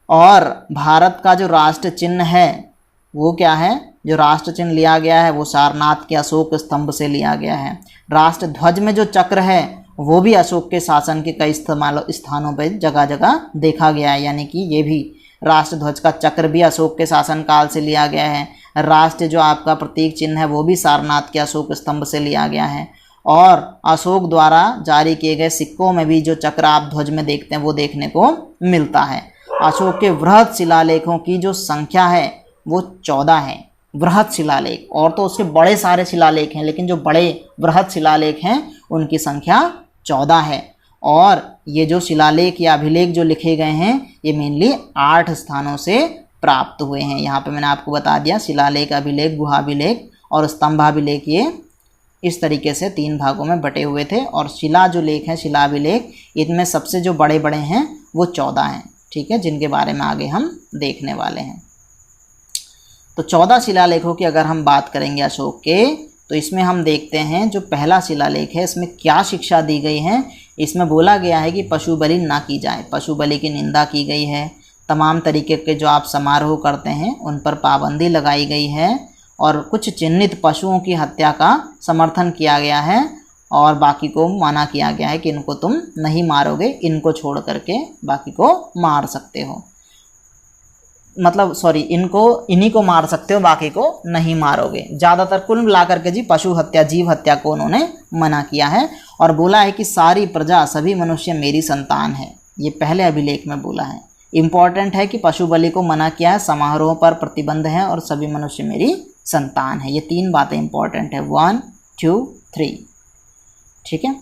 और भारत का जो राष्ट्र चिन्ह है वो क्या है, जो राष्ट्र चिन्ह लिया गया है वो सारनाथ के अशोक स्तंभ से लिया गया है। राष्ट्र ध्वज में जो चक्र है वो भी अशोक के शासन के कई स्थानों पर जगह जगह देखा गया है, यानी कि ये भी राष्ट्र ध्वज का चक्र भी अशोक के शासनकाल से लिया गया है। राष्ट्र जो आपका प्रतीक चिन्ह है वो भी सारनाथ के अशोक स्तंभ से लिया गया है। और अशोक द्वारा जारी किए गए सिक्कों में भी जो चक्र आप ध्वज में देखते हैं वो देखने को मिलता है। अशोक के वृहद शिलालेखों की जो संख्या है वो 14 है। वृहद शिलालेख, और तो उसके बड़े सारे शिलालेख हैं, लेकिन जो बड़े वृहद शिलालेख हैं उनकी संख्या 14 है। और ये जो शिलालेख या अभिलेख जो लिखे गए हैं ये मेनली 8 स्थानों से प्राप्त हुए हैं। यहाँ पे मैंने आपको बता दिया, शिलालेख, अभिलेख, गुहाभिलेख और स्तंभाभिलेख, ये इस तरीके से 3 भागों में बटे हुए थे। और शिला जो लेख हैं, शिलाभिलेख, इनमें सबसे जो बड़े बड़े हैं वो 14 हैं। ठीक है, जिनके बारे में आगे हम देखने वाले हैं। तो 14 शिलालेखों की अगर हम बात करेंगे अशोक के, तो इसमें हम देखते हैं जो पहला शिलालेख है इसमें क्या शिक्षा दी गई है। इसमें बोला गया है कि पशु बलि ना की जाए, पशु बलि की निंदा की गई है। तमाम तरीके के जो आप समारोह करते हैं उन पर पाबंदी लगाई गई है। और कुछ चिन्हित पशुओं की हत्या का समर्थन किया गया है, और बाकी को मना किया गया है कि इनको तुम नहीं मारोगे, इनको छोड़ करके बाकी को मार सकते हो। मतलब सॉरी, इन्हीं को मार सकते हो, बाकी को नहीं मारोगे। ज़्यादातर कुल मिलाकर के जी पशु हत्या, जीव हत्या को उन्होंने मना किया है। और बोला है कि सारी प्रजा, सभी मनुष्य मेरी संतान है। ये पहले अभिलेख में बोला है। इम्पॉर्टेंट है कि पशु बलि को मना किया है, समारोह पर प्रतिबंध है, और सभी मनुष्य मेरी संतान है। ये 3 बातें इंपॉर्टेंट है, 1, 2, 3। ठीक है।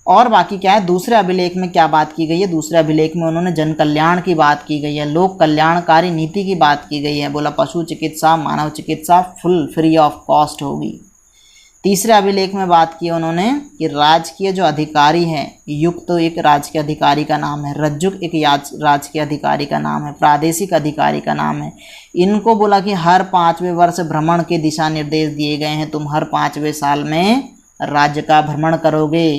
और बाकी क्या है, दूसरे अभिलेख में क्या बात की गई है, दूसरे अभिलेख में उन्होंने जन कल्याण की बात की गई है, लोक कल्याणकारी नीति की बात की गई है। बोला पशु चिकित्सा, मानव चिकित्सा फुल फ्री ऑफ कॉस्ट होगी। तीसरे अभिलेख में बात की उन्होंने कि राजकीय जो अधिकारी हैं, युक्त तो एक राजकीय अधिकारी का नाम है, रज्जुक एक राजकीय अधिकारी का नाम है, प्रादेशिक अधिकारी का नाम है। इनको बोला कि हर 5वें वर्ष भ्रमण के दिशा निर्देश दिए गए हैं, तुम हर 5वें साल में राज्य का भ्रमण करोगे।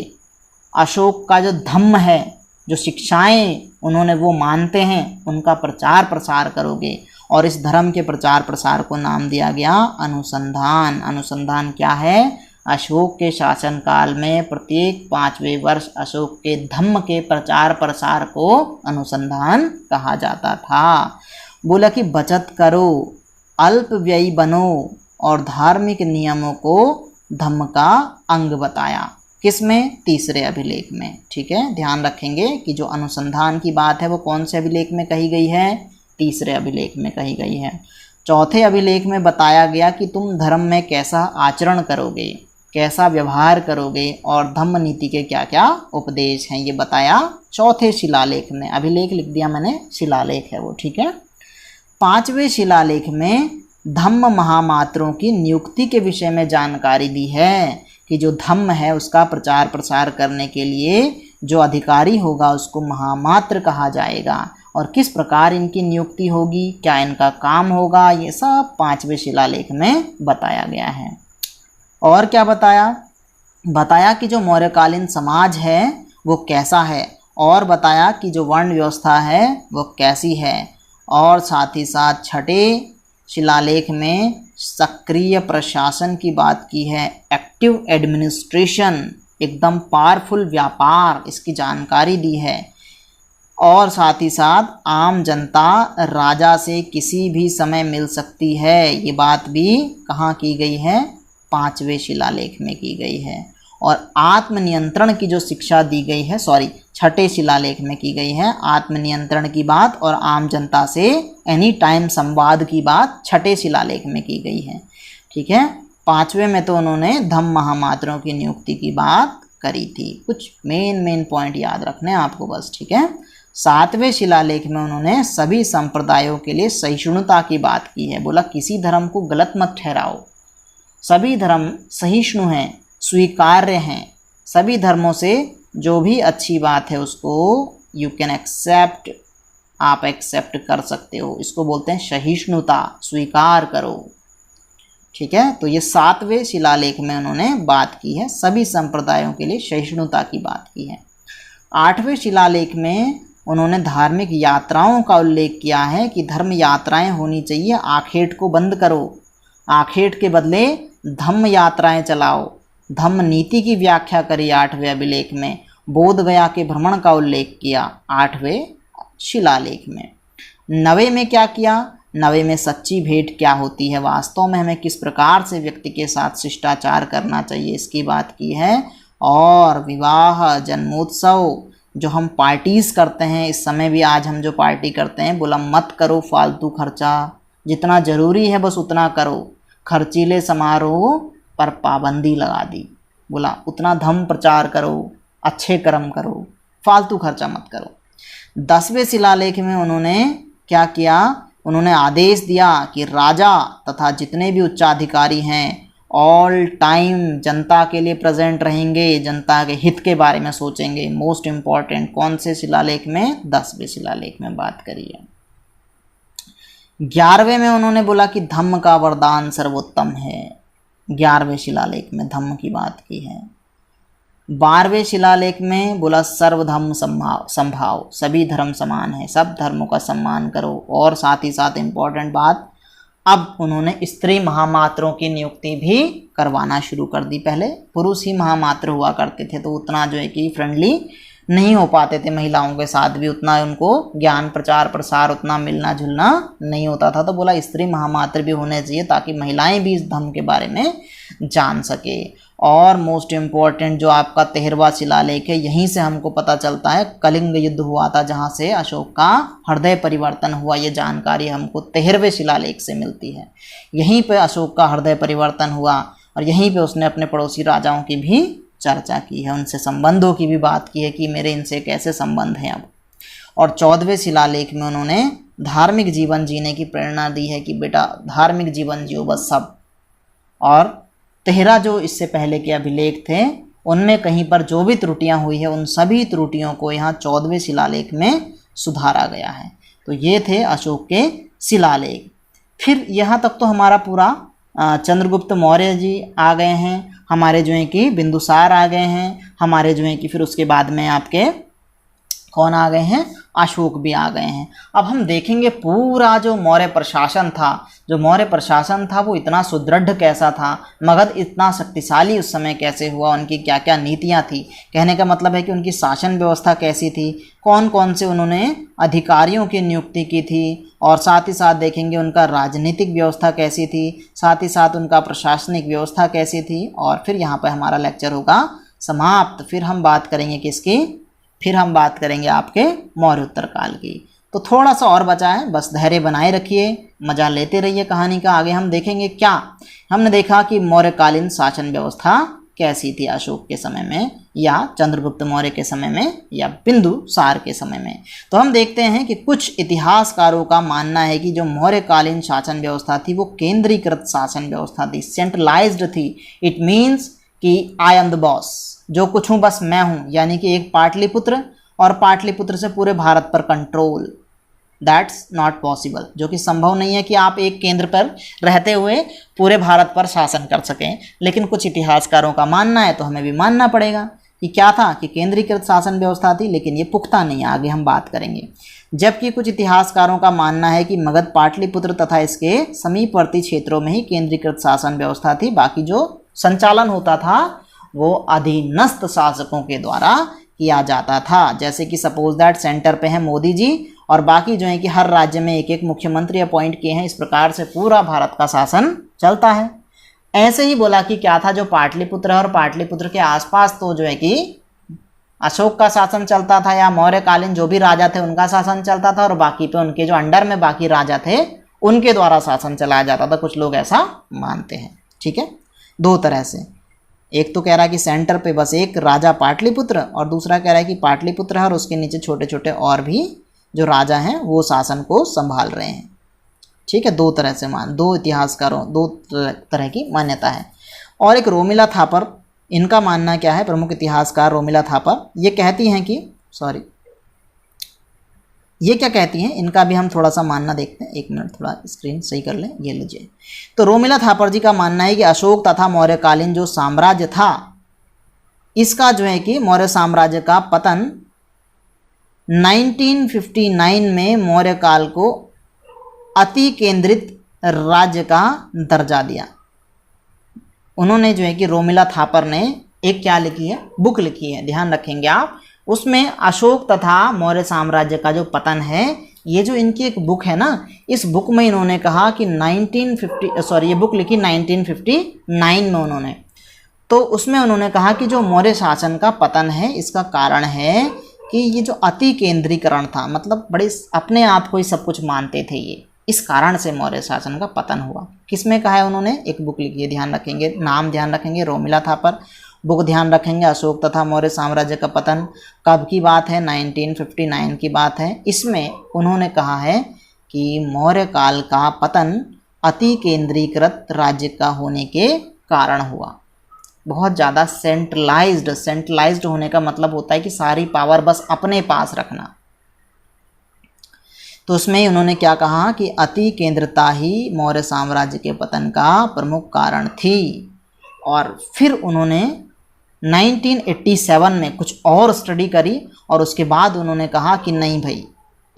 अशोक का जो धम्म है, जो शिक्षाएं उन्होंने वो मानते हैं, उनका प्रचार प्रसार करोगे। और इस धर्म के प्रचार प्रसार को नाम दिया गया अनुसंधान। अनुसंधान क्या है, अशोक के शासनकाल में प्रत्येक 5वें वर्ष अशोक के धम्म के प्रचार प्रसार को अनुसंधान कहा जाता था। बोला कि बचत करो, अल्प व्ययी बनो, और धार्मिक नियमों को धम्म का अंग बताया। किसमें, तीसरे अभिलेख में। ठीक है, ध्यान रखेंगे कि जो अनुसंधान की बात है वो कौन से अभिलेख में कही गई है, तीसरे अभिलेख में कही गई है। चौथे अभिलेख में बताया गया कि तुम धर्म में कैसा आचरण करोगे, कैसा व्यवहार करोगे, और धम्म नीति के क्या क्या उपदेश हैं, ये बताया चौथे शिलालेख में। अभिलेख लिख दिया मैंने, शिलालेख है वो। ठीक है। 5वें शिलालेख में धम्म महामात्रों की नियुक्ति के विषय में जानकारी दी है कि जो धम्म है उसका प्रचार प्रसार करने के लिए जो अधिकारी होगा उसको महामात्र कहा जाएगा, और किस प्रकार इनकी नियुक्ति होगी, क्या इनका काम होगा, ये सब 5वें शिलालेख में बताया गया है। और क्या बताया, बताया कि जो मौर्यकालीन समाज है वो कैसा है, और बताया कि जो वर्ण व्यवस्था है वो कैसी है। और साथ ही साथ 6ठे शिलालेख में सक्रिय प्रशासन की बात की है, एक्टिव एडमिनिस्ट्रेशन, एकदम पावरफुल व्यापार, इसकी जानकारी दी है। और साथ ही साथ आम जनता राजा से किसी भी समय मिल सकती है, ये बात भी कहाँ की गई है, 5वें शिलालेख में की गई है। और आत्मनियंत्रण की जो शिक्षा दी गई है, 6ठे शिलालेख में की गई है, आत्मनियंत्रण की बात और आम जनता से एनी टाइम संवाद की बात 6ठे शिलालेख में की गई है। ठीक है। 5वें में तो उन्होंने धम्म महामात्रों की नियुक्ति की बात करी थी। कुछ मेन पॉइंट याद रखने आपको बस। ठीक है। 7वें शिलालेख में उन्होंने सभी संप्रदायों के लिए सहिष्णुता की बात की है। बोला किसी धर्म को गलत मत ठहराओ, सभी धर्म सहिष्णु हैं, स्वीकार्य हैं, सभी धर्मों से जो भी अच्छी बात है उसको यू कैन एक्सेप्ट, आप एक्सेप्ट कर सकते हो, इसको बोलते हैं सहिष्णुता, स्वीकार करो। ठीक है। तो ये 7वें शिलालेख में उन्होंने बात की है, सभी संप्रदायों के लिए सहिष्णुता की बात की है। 8वें शिलालेख में उन्होंने धार्मिक यात्राओं का उल्लेख किया है कि धर्म यात्राएं होनी चाहिए, आखेट को बंद करो, आखेट के बदले धम्म यात्राएं चलाओ। धम्म नीति की व्याख्या करी 8वें अभिलेख में। बोध गया के भ्रमण का उल्लेख किया 8वें शिलालेख में। 9वें में क्या किया? 9वें में सच्ची भेंट क्या होती है, वास्तव में हमें किस प्रकार से व्यक्ति के साथ शिष्टाचार करना चाहिए, इसकी बात की है। और विवाह, जन्मोत्सव, जो हम पार्टीज़ करते हैं, इस समय भी आज हम जो पार्टी करते हैं, बोला मत करो फालतू खर्चा, जितना ज़रूरी है बस उतना करो। खर्चीले समारोह पर पाबंदी लगा दी, बोला उतना धर्म प्रचार करो, अच्छे कर्म करो, फालतू खर्चा मत करो। 10वें शिलालेख में उन्होंने क्या किया? उन्होंने आदेश दिया कि राजा तथा जितने भी उच्चाधिकारी हैं ऑल टाइम जनता के लिए प्रेजेंट रहेंगे, जनता के हित के बारे में सोचेंगे। मोस्ट इम्पॉर्टेंट कौन से शिलालेख में? 10वें शिलालेख में बात करी है। 11वें में उन्होंने बोला कि धम्म का वरदान सर्वोत्तम है। 11वें शिलालेख में धम्म की बात की है। 12वें शिलालेख में बोला सर्वधर्म संभाव, सभी धर्म समान है, सब धर्मों का सम्मान करो। और साथ ही साथ इम्पॉर्टेंट बात, अब उन्होंने स्त्री महामात्रों की नियुक्ति भी करवाना शुरू कर दी। पहले पुरुष ही महामात्र हुआ करते थे, तो उतना जो है कि फ्रेंडली नहीं हो पाते थे महिलाओं के साथ भी, उतना उनको ज्ञान प्रचार प्रसार, उतना मिलना जुलना नहीं होता था। तो बोला स्त्री महामात्र भी होने चाहिए ताकि महिलाएं भी इस धर्म के बारे में जान सके। और मोस्ट इम्पॉर्टेंट जो आपका 13वां शिलालेख है, यहीं से हमको पता चलता है कलिंग युद्ध हुआ था, जहाँ से अशोक का हृदय परिवर्तन हुआ। ये जानकारी हमको 13वें शिलालेख से मिलती है। यहीं पे अशोक का हृदय परिवर्तन हुआ और यहीं पे उसने अपने पड़ोसी राजाओं की भी चर्चा की है, उनसे संबंधों की भी बात की है कि मेरे इनसे कैसे संबंध हैं अब। और 14वें शिलालेख में उन्होंने धार्मिक जीवन जीने की प्रेरणा दी है कि बेटा धार्मिक जीवन जियो बस सब। और 13 जो इससे पहले के अभिलेख थे उनमें कहीं पर जो भी त्रुटियां हुई है, उन सभी त्रुटियों को यहाँ 14वें शिलालेख में सुधारा गया है। तो ये थे अशोक के शिलालेख। फिर यहाँ तक तो हमारा पूरा चंद्रगुप्त मौर्य जी आ गए हैं, हमारे जो है कि बिंदुसार आ गए हैं, हमारे जो है कि फिर उसके बाद में आपके कौन आ गए हैं? अशोक भी आ गए हैं। अब हम देखेंगे पूरा जो मौर्य प्रशासन था, वो इतना सुदृढ़ कैसा था, मगध इतना शक्तिशाली उस समय कैसे हुआ, उनकी क्या क्या नीतियां थी। कहने का मतलब है कि उनकी शासन व्यवस्था कैसी थी, कौन कौन से उन्होंने अधिकारियों की नियुक्ति की थी, और साथ ही साथ देखेंगे उनका राजनीतिक व्यवस्था कैसी थी, साथ ही साथ उनका प्रशासनिक व्यवस्था कैसी थी। और फिर यहाँ पर हमारा लेक्चर होगा समाप्त। फिर हम बात करेंगे किसकी? फिर हम बात करेंगे आपके मौर्य उत्तर काल की। तो थोड़ा सा और बचा है, बस धैर्य बनाए रखिए, मज़ा लेते रहिए कहानी का। आगे हम देखेंगे क्या हमने देखा कि मौर्यकालीन शासन व्यवस्था कैसी थी अशोक के समय में, या चंद्रगुप्त मौर्य के समय में, या बिंदुसार के समय में। तो हम देखते हैं कि कुछ इतिहासकारों का मानना है कि जो मौर्यकालीन शासन व्यवस्था थी वो केंद्रीकृत शासन व्यवस्था थी, सेंट्रलाइज्ड थी। इट मीन्स कि आई एम द बॉस, जो कुछ हूँ बस मैं हूँ, यानी कि एक पाटलिपुत्र और पाटलिपुत्र से पूरे भारत पर कंट्रोल। दैट्स नॉट पॉसिबल, जो कि संभव नहीं है कि आप एक केंद्र पर रहते हुए पूरे भारत पर शासन कर सकें। लेकिन कुछ इतिहासकारों का मानना है, तो हमें भी मानना पड़ेगा कि क्या था, कि केंद्रीकृत शासन व्यवस्था थी, लेकिन ये पुख्ता नहीं है, आगे हम बात करेंगे। जबकि कुछ इतिहासकारों का मानना है कि मगध पाटलिपुत्र तथा इसके समीपवर्ती क्षेत्रों में ही केंद्रीकृत शासन व्यवस्था थी, बाकी जो संचालन होता था वो अधीनस्थ शासकों के द्वारा किया जाता था। जैसे कि सपोज दैट सेंटर पे है मोदी जी और बाकी जो है कि हर राज्य में एक एक मुख्यमंत्री अपॉइंट किए हैं, इस प्रकार से पूरा भारत का शासन चलता है। ऐसे ही बोला कि क्या था, जो पाटलिपुत्र और पाटलिपुत्र के आसपास तो जो है कि अशोक का शासन चलता था, या मौर्यकालीन जो भी राजा थे उनका शासन चलता था, और बाकी पे उनके जो अंडर में बाकी राजा थे उनके द्वारा शासन चलाया जाता था। कुछ लोग ऐसा मानते हैं। ठीक है, दो तरह से, एक तो कह रहा है कि सेंटर पे बस एक राजा पाटलिपुत्र, और दूसरा कह रहा है कि पाटलिपुत्र है और उसके नीचे छोटे छोटे और भी जो राजा हैं वो शासन को संभाल रहे हैं। ठीक है, दो तरह से दो इतिहासकारों, दो तरह की मान्यता है। और एक रोमिला थापर, इनका मानना क्या है, प्रमुख इतिहासकार रोमिला थापर ये कहती हैं कि ये क्या कहती हैं, इनका भी हम थोड़ा सा मानना देखते हैं। 1 मिनट, थोड़ा स्क्रीन सही कर लें। ये लीजिए, तो रोमिला थापर जी का मानना है कि अशोक तथा मौर्यकालीन जो साम्राज्य था, इसका जो है कि मौर्य साम्राज्य का पतन 1959 में मौर्य काल को अति केंद्रित राज्य का दर्जा दिया। उन्होंने जो है कि रोमिला थापर ने एक क्या लिखी है, बुक लिखी है, ध्यान रखेंगे आप। उसमें अशोक तथा मौर्य साम्राज्य का जो पतन है, ये जो इनकी एक बुक है ना, इस बुक में इन्होंने कहा कि ये बुक लिखी 1959 में उन्होंने। तो उसमें उन्होंने कहा कि जो मौर्य शासन का पतन है, इसका कारण है कि ये जो अति केंद्रीकरण था, मतलब बड़े अपने आप को ही सब कुछ मानते थे ये, इस कारण से मौर्य शासन का पतन हुआ। किसमें कहा है उन्होंने, एक बुक लिखी है, ध्यान रखेंगे, नाम ध्यान रखेंगे, रोमिला थापर, बुक ध्यान रखेंगे, अशोक तथा मौर्य साम्राज्य का पतन। कब की बात है, 1959 की बात है। इसमें उन्होंने कहा है कि मौर्य काल का पतन अति केंद्रीकृत राज्य का होने के कारण हुआ। बहुत ज़्यादा सेंट्रलाइज्ड होने का मतलब होता है कि सारी पावर बस अपने पास रखना। तो उसमें उन्होंने क्या कहा कि अति केंद्रता ही मौर्य साम्राज्य के पतन का प्रमुख कारण थी। और फिर उन्होंने 1987 में कुछ और स्टडी करी और उसके बाद उन्होंने कहा कि नहीं भाई,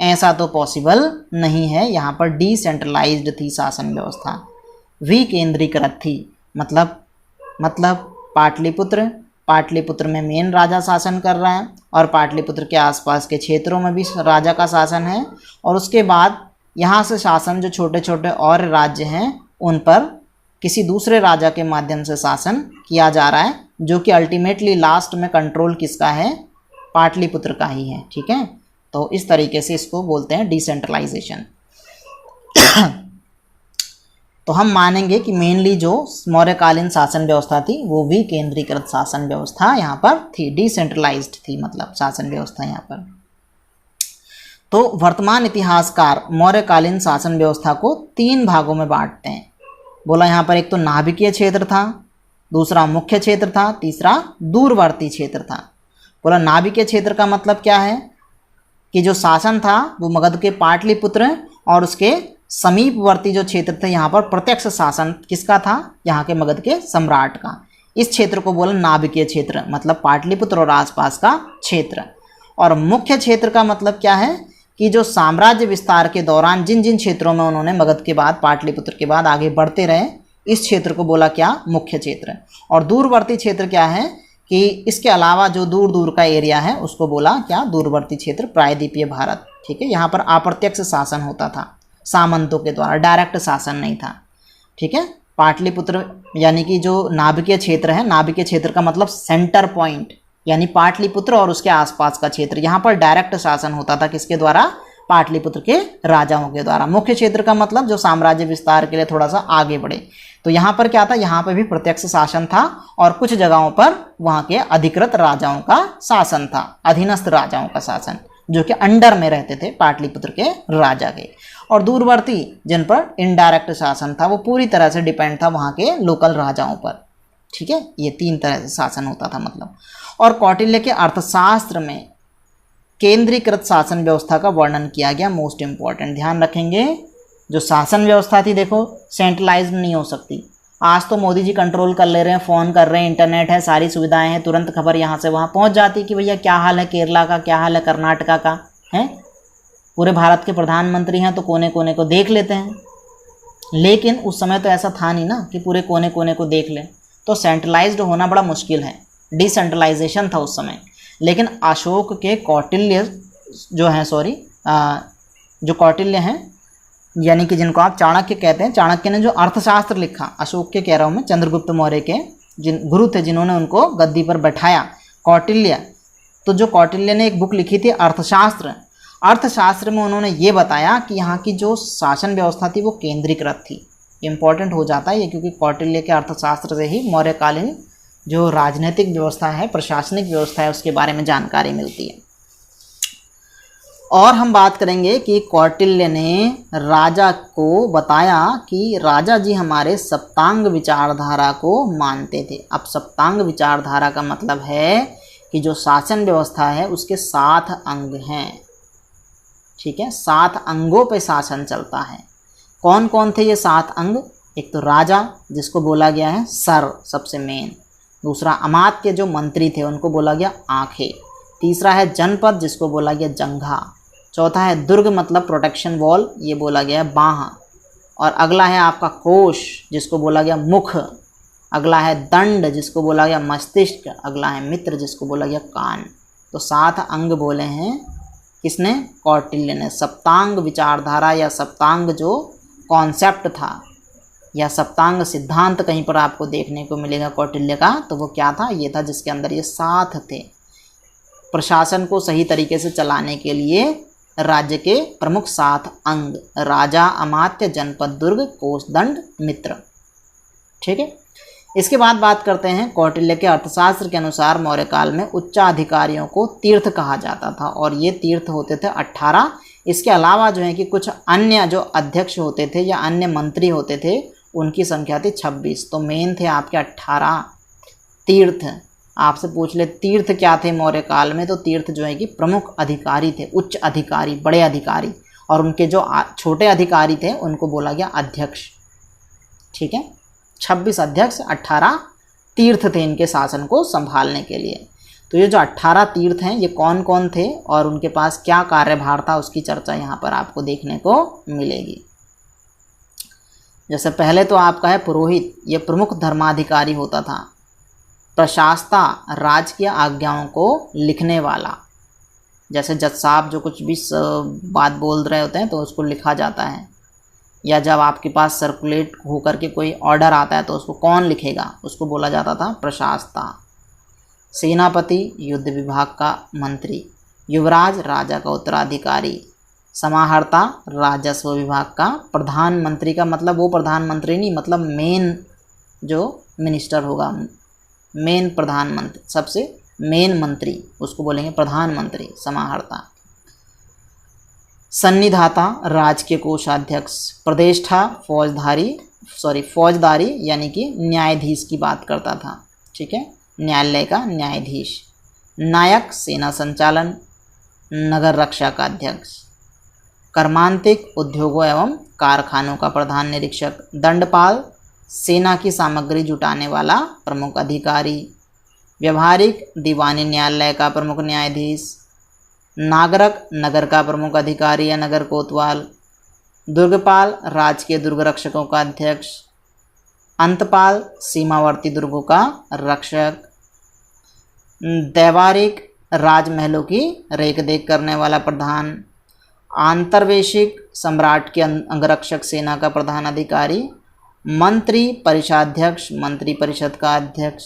ऐसा तो पॉसिबल नहीं है, यहाँ पर डिसेंट्रलाइज्ड थी शासन व्यवस्था, विकेंद्रीकृत थी। मतलब पाटलिपुत्र में मेन राजा शासन कर रहा है और पाटलिपुत्र के आसपास के क्षेत्रों में भी राजा का शासन है, और उसके बाद यहाँ से शासन जो छोटे छोटे और राज्य हैं उन पर किसी दूसरे राजा के माध्यम से शासन किया जा रहा है, जो कि अल्टीमेटली लास्ट में कंट्रोल किसका है, पाटलिपुत्र का ही है। ठीक है, तो इस तरीके से इसको बोलते हैं डिसेंट्रलाइजेशन। तो हम मानेंगे कि मेनली जो मौर्यकालीन शासन व्यवस्था थी वो विकेंद्रीकृत शासन व्यवस्था यहाँ पर थी, डिसेंट्रलाइज्ड थी, मतलब शासन व्यवस्था यहाँ पर। तो वर्तमान इतिहासकार मौर्यकालीन शासन व्यवस्था को 3 भागों में बांटते हैं। बोला यहाँ पर एक तो नाभिकीय क्षेत्र था, दूसरा मुख्य क्षेत्र था, तीसरा दूरवर्ती क्षेत्र था। बोला नाभिकीय क्षेत्र का मतलब क्या है कि जो शासन था वो मगध के पाटलिपुत्र और उसके समीपवर्ती जो क्षेत्र थे, यहाँ पर प्रत्यक्ष शासन किसका था, यहाँ के मगध के सम्राट का। इस क्षेत्र को बोला नाभिकीय क्षेत्र, मतलब पाटलिपुत्र और आसपास का क्षेत्र। और मुख्य क्षेत्र का मतलब क्या है कि जो साम्राज्य विस्तार के दौरान जिन जिन क्षेत्रों में उन्होंने मगध के बाद, पाटलिपुत्र के बाद आगे बढ़ते रहे, इस क्षेत्र को बोला क्या, मुख्य क्षेत्र। और दूरवर्ती क्षेत्र क्या है कि इसके अलावा जो दूर दूर का एरिया है उसको बोला क्या, दूरवर्ती क्षेत्र, प्रायद्वीपीय भारत। ठीक है, यहाँ पर अप्रत्यक्ष शासन होता था, सामंतों के द्वारा, डायरेक्ट शासन नहीं था। ठीक है, पाटलिपुत्र यानी कि जो नाभिकीय क्षेत्र है, नाभिकीय क्षेत्र का मतलब सेंटर पॉइंट, यानी पाटलिपुत्र और उसके आसपास का क्षेत्र, यहाँ पर डायरेक्ट शासन होता था, किसके द्वारा, पाटलिपुत्र के राजाओं के द्वारा। मुख्य क्षेत्र का मतलब जो साम्राज्य विस्तार के लिए थोड़ा सा आगे बढ़े, तो यहाँ पर क्या था, यहाँ पर भी प्रत्यक्ष शासन था और कुछ जगहों पर वहाँ के अधिकृत राजाओं का शासन था, अधीनस्थ राजाओं का शासन, जो कि अंडर में रहते थे पाटलिपुत्र के राजा के। और दूरवर्ती जिन पर इनडायरेक्ट शासन था, वो पूरी तरह से डिपेंड था वहाँ के लोकल राजाओं पर। ठीक है, ये 3 तरह से शासन होता था मतलब। और कौटिल्य के अर्थशास्त्र में केंद्रीकृत शासन व्यवस्था का वर्णन किया गया, मोस्ट इंपॉर्टेंट, ध्यान रखेंगे। जो शासन व्यवस्था थी, देखो सेंट्रलाइज्ड नहीं हो सकती। आज तो मोदी जी कंट्रोल कर ले रहे हैं, फ़ोन कर रहे हैं, इंटरनेट है, सारी सुविधाएं हैं, तुरंत खबर यहाँ से वहाँ पहुँच जाती कि भैया क्या हाल है केरला का, क्या हाल है कर्नाटका का, है। पूरे भारत के प्रधानमंत्री हैं तो कोने कोने को देख लेते हैं। लेकिन उस समय तो ऐसा था नहीं ना कि पूरे कोने कोने को देख लें, तो सेंट्रलाइज्ड होना बड़ा मुश्किल है, डिसेंट्रलाइजेशन था उस समय। लेकिन अशोक के कौटिल्य जो हैं, जो कौटिल्य हैं, यानी कि जिनको आप चाणक्य कहते हैं, चाणक्य ने जो अर्थशास्त्र लिखा, अशोक के कह रहा हूँ मैं, चंद्रगुप्त मौर्य के जिन गुरु थे जिन्होंने उनको गद्दी पर बैठाया, कौटिल्य। तो जो कौटिल्य ने एक बुक लिखी थी अर्थशास्त्र, अर्थशास्त्र में उन्होंने ये बताया कि यहाँ की जो शासन व्यवस्था थी वो केंद्रीकृत थी। इम्पॉर्टेंट हो जाता है ये, क्योंकि कौटिल्य के अर्थशास्त्र से ही मौर्यकालीन जो राजनीतिक व्यवस्था है, प्रशासनिक व्यवस्था है, उसके बारे में जानकारी मिलती है। और हम बात करेंगे कि कौटिल्य ने राजा को बताया कि राजा जी हमारे सप्तांग विचारधारा को मानते थे। अब सप्तांग विचारधारा का मतलब है कि जो शासन व्यवस्था है उसके 7 अंग हैं। ठीक है, 7 अंगों पे शासन चलता है। कौन कौन थे ये 7 अंग? एक तो राजा जिसको बोला गया है सर, सबसे मेन। दूसरा अमात्य जो मंत्री थे उनको बोला गया आंखें। तीसरा है जनपद जिसको बोला गया जंघा। चौथा है दुर्ग मतलब प्रोटेक्शन वॉल, ये बोला गया बाह। और अगला है आपका कोश जिसको बोला गया मुख। अगला है दंड जिसको बोला गया मस्तिष्क। अगला है मित्र जिसको बोला गया कान। तो 7 अंग बोले हैं किसने? कौटिल्य ने। सप्तांग विचारधारा या सप्तांग जो कॉन्सेप्ट था या सप्तांग सिद्धांत कहीं पर आपको देखने को मिलेगा कौटिल्य का, तो वो क्या था? ये था जिसके अंदर ये 7 थे। प्रशासन को सही तरीके से चलाने के लिए राज्य के प्रमुख 7 अंग, राजा, अमात्य, जनपद, दुर्ग, कोष, दंड, मित्र। ठीक है, इसके बाद बात करते हैं कौटिल्य के अर्थशास्त्र के अनुसार मौर्य काल में उच्चाधिकारियों को तीर्थ कहा जाता था और ये तीर्थ होते थे 18। इसके अलावा जो है कि कुछ अन्य जो अध्यक्ष होते थे या अन्य मंत्री होते थे उनकी संख्या थी 26। तो मेन थे आपके 18 तीर्थ। आपसे पूछ ले तीर्थ क्या थे मौर्य काल में, तो तीर्थ जो है कि प्रमुख अधिकारी थे, उच्च अधिकारी, बड़े अधिकारी, और उनके जो छोटे अधिकारी थे उनको बोला गया अध्यक्ष। ठीक है, 26 अध्यक्ष, 18 तीर्थ थे इनके शासन को संभालने के लिए। तो ये जो 18 तीर्थ हैं ये कौन कौन थे और उनके पास क्या कार्यभार था उसकी चर्चा यहाँ पर आपको देखने को मिलेगी। जैसे पहले तो आपका है पुरोहित, ये प्रमुख धर्माधिकारी होता था। प्रशास्ता, राजकीय आज्ञाओं को लिखने वाला, जैसे जज साहब जो कुछ भी बात बोल रहे होते हैं तो उसको लिखा जाता है, या जब आपके पास सर्कुलेट होकर के कोई ऑर्डर आता है तो उसको कौन लिखेगा, उसको बोला जाता था प्रशास्ता। सेनापति, युद्ध विभाग का मंत्री। युवराज, राजा का उत्तराधिकारी। समाहर्ता, राजस्व विभाग का। प्रधानमंत्री का मतलब वो प्रधानमंत्री नहीं, मतलब मेन जो मिनिस्टर होगा, मेन प्रधानमंत्री, सबसे मेन मंत्री, उसको बोलेंगे प्रधानमंत्री, समाहर्ता। सन्निधाता, राजकीय कोषाध्यक्ष। प्रदेष्टा, फौजदारी यानी कि न्यायाधीश की बात करता था। ठीक है, न्यायालय का न्यायाधीश। नायक, सेना संचालन, नगर रक्षा का अध्यक्ष। कर्मांतिक, उद्योगों एवं कारखानों का प्रधान निरीक्षक। दंडपाल, सेना की सामग्री जुटाने वाला प्रमुख अधिकारी। व्यवहारिक, दीवानी न्यायालय का प्रमुख न्यायाधीश। नागरक, नगर का प्रमुख अधिकारी या नगर कोतवाल। दुर्गपाल, राजकीय दुर्ग रक्षकों का अध्यक्ष। अंतपाल, सीमावर्ती दुर्गों का रक्षक। दैवारिक, राजमहलों की रेखदेख करने वाला प्रधान। आंतरवेशिक, सम्राट के अंगरक्षक, सेना का प्रधान अधिकारी। मंत्री परिषाध्यक्ष, मंत्री परिषद का अध्यक्ष।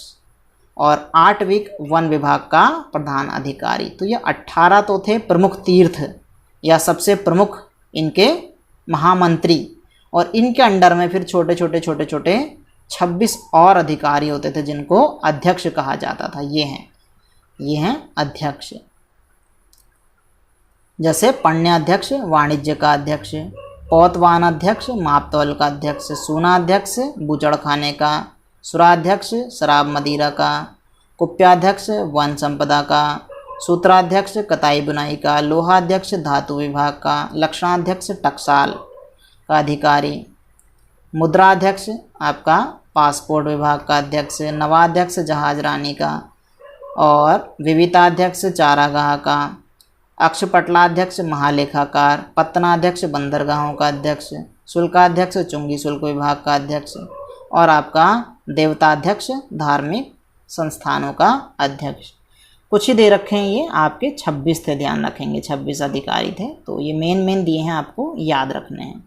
और आठविक, वन विभाग का प्रधान अधिकारी। तो ये 18 तो थे प्रमुख तीर्थ या सबसे प्रमुख इनके महामंत्री, और इनके अंडर में फिर छोटे छोटे 26 और अधिकारी होते थे जिनको अध्यक्ष कहा जाता था। ये हैं अध्यक्ष। जैसे पण्याध्यक्ष, वाणिज्य का अध्यक्ष। पौतवान अध्यक्ष, मापतौल का अध्यक्ष। सूनाध्यक्ष, बूचड़ खाने का। सुराध्यक्ष, शराब मदिरा का। कुप्याध्यक्ष, वन संपदा का। सूत्राध्यक्ष, कताई बुनाई का। लोहाध्यक्ष, धातु विभाग का। लक्षणाध्यक्ष, टकसाल का अधिकारी। मुद्राध्यक्ष, आपका पासपोर्ट विभाग का अध्यक्ष। नवाध्यक्ष, जहाज रानी का। और विविताध्यक्ष, चारागाह का। अक्षपटलाध्यक्ष, महालेखाकार। पत्तनाध्यक्ष, बंदरगाहों का अध्यक्ष। शुल्काध्यक्ष, चुंगी शुल्क विभाग का अध्यक्ष। और आपका देवताध्यक्ष, धार्मिक संस्थानों का अध्यक्ष। कुछ ही दे रखे हैं, ये आपके 26 थे, ध्यान रखेंगे 26 अधिकारी थे। तो ये मेन दिए हैं, आपको याद रखने हैं।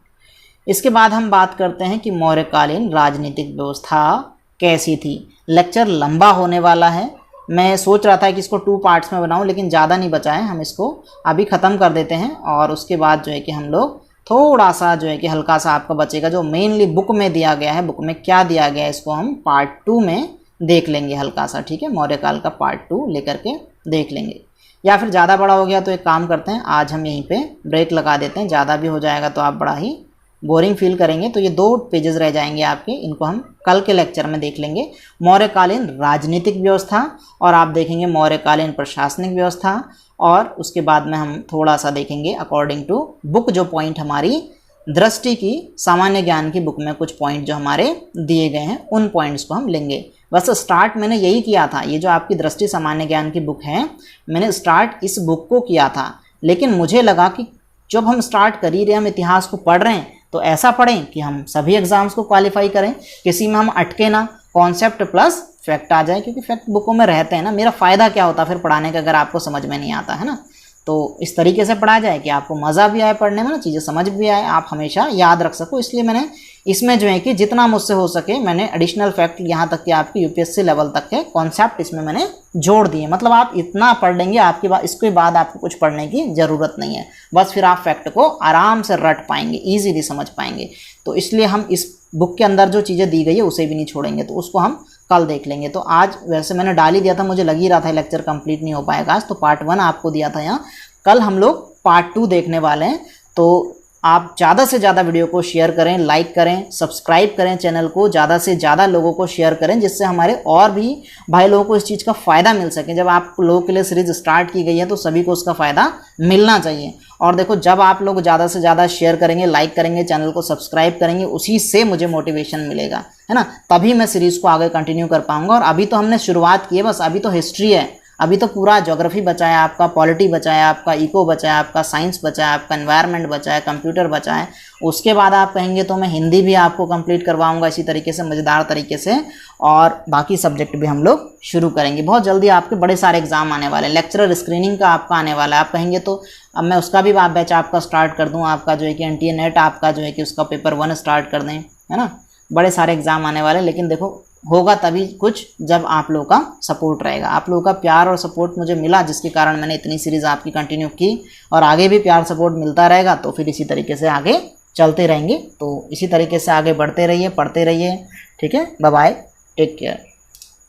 इसके बाद हम बात करते हैं कि मौर्यकालीन राजनीतिक व्यवस्था कैसी थी। लेक्चर लंबा होने वाला है, मैं सोच रहा था कि इसको 2 पार्ट्स में बनाऊं, लेकिन ज़्यादा नहीं बचा है, हम इसको अभी ख़त्म कर देते हैं और उसके बाद जो है कि हम लोग थोड़ा सा जो है कि हल्का सा आपका बचेगा जो मेनली बुक में दिया गया है, बुक में क्या दिया गया है इसको हम पार्ट 2 में देख लेंगे हल्का सा। ठीक है, मौर्यकाल का पार्ट 2 लेकर के देख लेंगे, या फिर ज़्यादा बड़ा हो गया तो एक काम करते हैं, आज हम यहीं पे ब्रेक लगा देते हैं। ज़्यादा भी हो जाएगा तो आप बड़ा ही बोरिंग फील करेंगे, तो ये 2 पेजेस रह जाएंगे आपके, इनको हम कल के लेक्चर में देख लेंगे। मौर्यकालीन राजनीतिक व्यवस्था और आप देखेंगे मौर्यकालीन प्रशासनिक व्यवस्था और उसके बाद में हम थोड़ा सा देखेंगे अकॉर्डिंग टू बुक जो पॉइंट हमारी दृष्टि की सामान्य ज्ञान की बुक में कुछ पॉइंट जो हमारे दिए गए हैं उन पॉइंट्स को हम लेंगे। बस स्टार्ट मैंने यही किया था, ये जो आपकी दृष्टि सामान्य ज्ञान की बुक है मैंने स्टार्ट इस बुक को किया था, लेकिन मुझे लगा कि जब हम स्टार्ट कर ही रहे, हम इतिहास को पढ़ रहे हैं तो ऐसा पढ़ें कि हम सभी एग्जाम्स को क्वालिफाई करें, किसी में हम अटके ना, कॉन्सेप्ट प्लस फैक्ट आ जाए, क्योंकि फैक्ट बुकों में रहते हैं ना। मेरा फ़ायदा क्या होता फिर पढ़ाने का अगर आपको समझ में नहीं आता है ना। तो इस तरीके से पढ़ा जाए कि आपको मज़ा भी आए पढ़ने में ना, चीज़ें समझ भी आए, आप हमेशा याद रख सको। इसलिए मैंने इसमें जो है कि जितना मुझसे हो सके मैंने एडिशनल फैक्ट यहाँ तक कि आपकी यूपीएससी लेवल तक के कॉन्सेप्ट इसमें मैंने जोड़ दिए। मतलब आप इतना पढ़ लेंगे, आपके बाद इसके बाद आपको कुछ पढ़ने की ज़रूरत नहीं है, बस फिर आप फैक्ट को आराम से रट पाएंगे, ईजीली समझ पाएंगे। तो इसलिए हम इस बुक के अंदर जो चीज़ें दी गई है उसे भी नहीं छोड़ेंगे, तो उसको हम कल देख लेंगे। तो आज वैसे मैंने डाल ही दिया था, मुझे लग ही रहा था लेक्चर कंप्लीट नहीं हो पाएगा आज, तो पार्ट 1 आपको दिया था यहाँ। कल हम लोग पार्ट 2 देखने वाले हैं। तो आप ज़्यादा से ज़्यादा वीडियो को शेयर करें, लाइक करें, सब्सक्राइब करें चैनल को, ज़्यादा से ज़्यादा लोगों को शेयर करें, जिससे हमारे और भी भाई लोगों को इस चीज़ का फ़ायदा मिल सके। जब आप लोगों के लिए सीरीज़ स्टार्ट की गई है तो सभी को उसका फ़ायदा मिलना चाहिए। और देखो, जब आप लोग ज़्यादा से ज़्यादा शेयर करेंगे, लाइक करेंगे, चैनल को सब्सक्राइब करेंगे, उसी से मुझे मोटिवेशन मिलेगा, है ना। तभी मैं सीरीज़ को आगे कंटिन्यू कर पाऊँगा। और अभी तो हमने शुरुआत की है, बस अभी तो हिस्ट्री है, अभी तो पूरा ज्योग्राफी बचा है आपका, पॉलिटी बचा है आपका, इको बचा है आपका, साइंस बचा है आपका, एनवायरनमेंट बचा है, कंप्यूटर बचा है। उसके बाद आप कहेंगे तो मैं हिंदी भी आपको कंप्लीट करवाऊंगा इसी तरीके से, मज़ेदार तरीके से। और बाकी सब्जेक्ट भी हम लोग शुरू करेंगे। बहुत जल्दी आपके बड़े सारे एग्जाम आने वाले हैं। लेक्चरर स्क्रीनिंग का आपका आने वाला है, आप कहेंगे तो अब मैं उसका भी बैच आपका स्टार्ट कर दूँ। आपका जो है कि NTA नेट आपका जो है कि उसका पेपर 1 स्टार्ट कर दें, है ना। बड़े सारे एग्जाम आने वाले हैं, लेकिन देखो होगा तभी कुछ जब आप लोगों का सपोर्ट रहेगा। आप लोगों का प्यार और सपोर्ट मुझे मिला, जिसके कारण मैंने इतनी सीरीज़ आपकी कंटिन्यू की, और आगे भी प्यार सपोर्ट मिलता रहेगा। तो फिर इसी तरीके से आगे चलते रहेंगे। तो इसी तरीके से आगे बढ़ते रहिए, पढ़ते रहिए। ठीक है, बाय बाय, टेक केयर।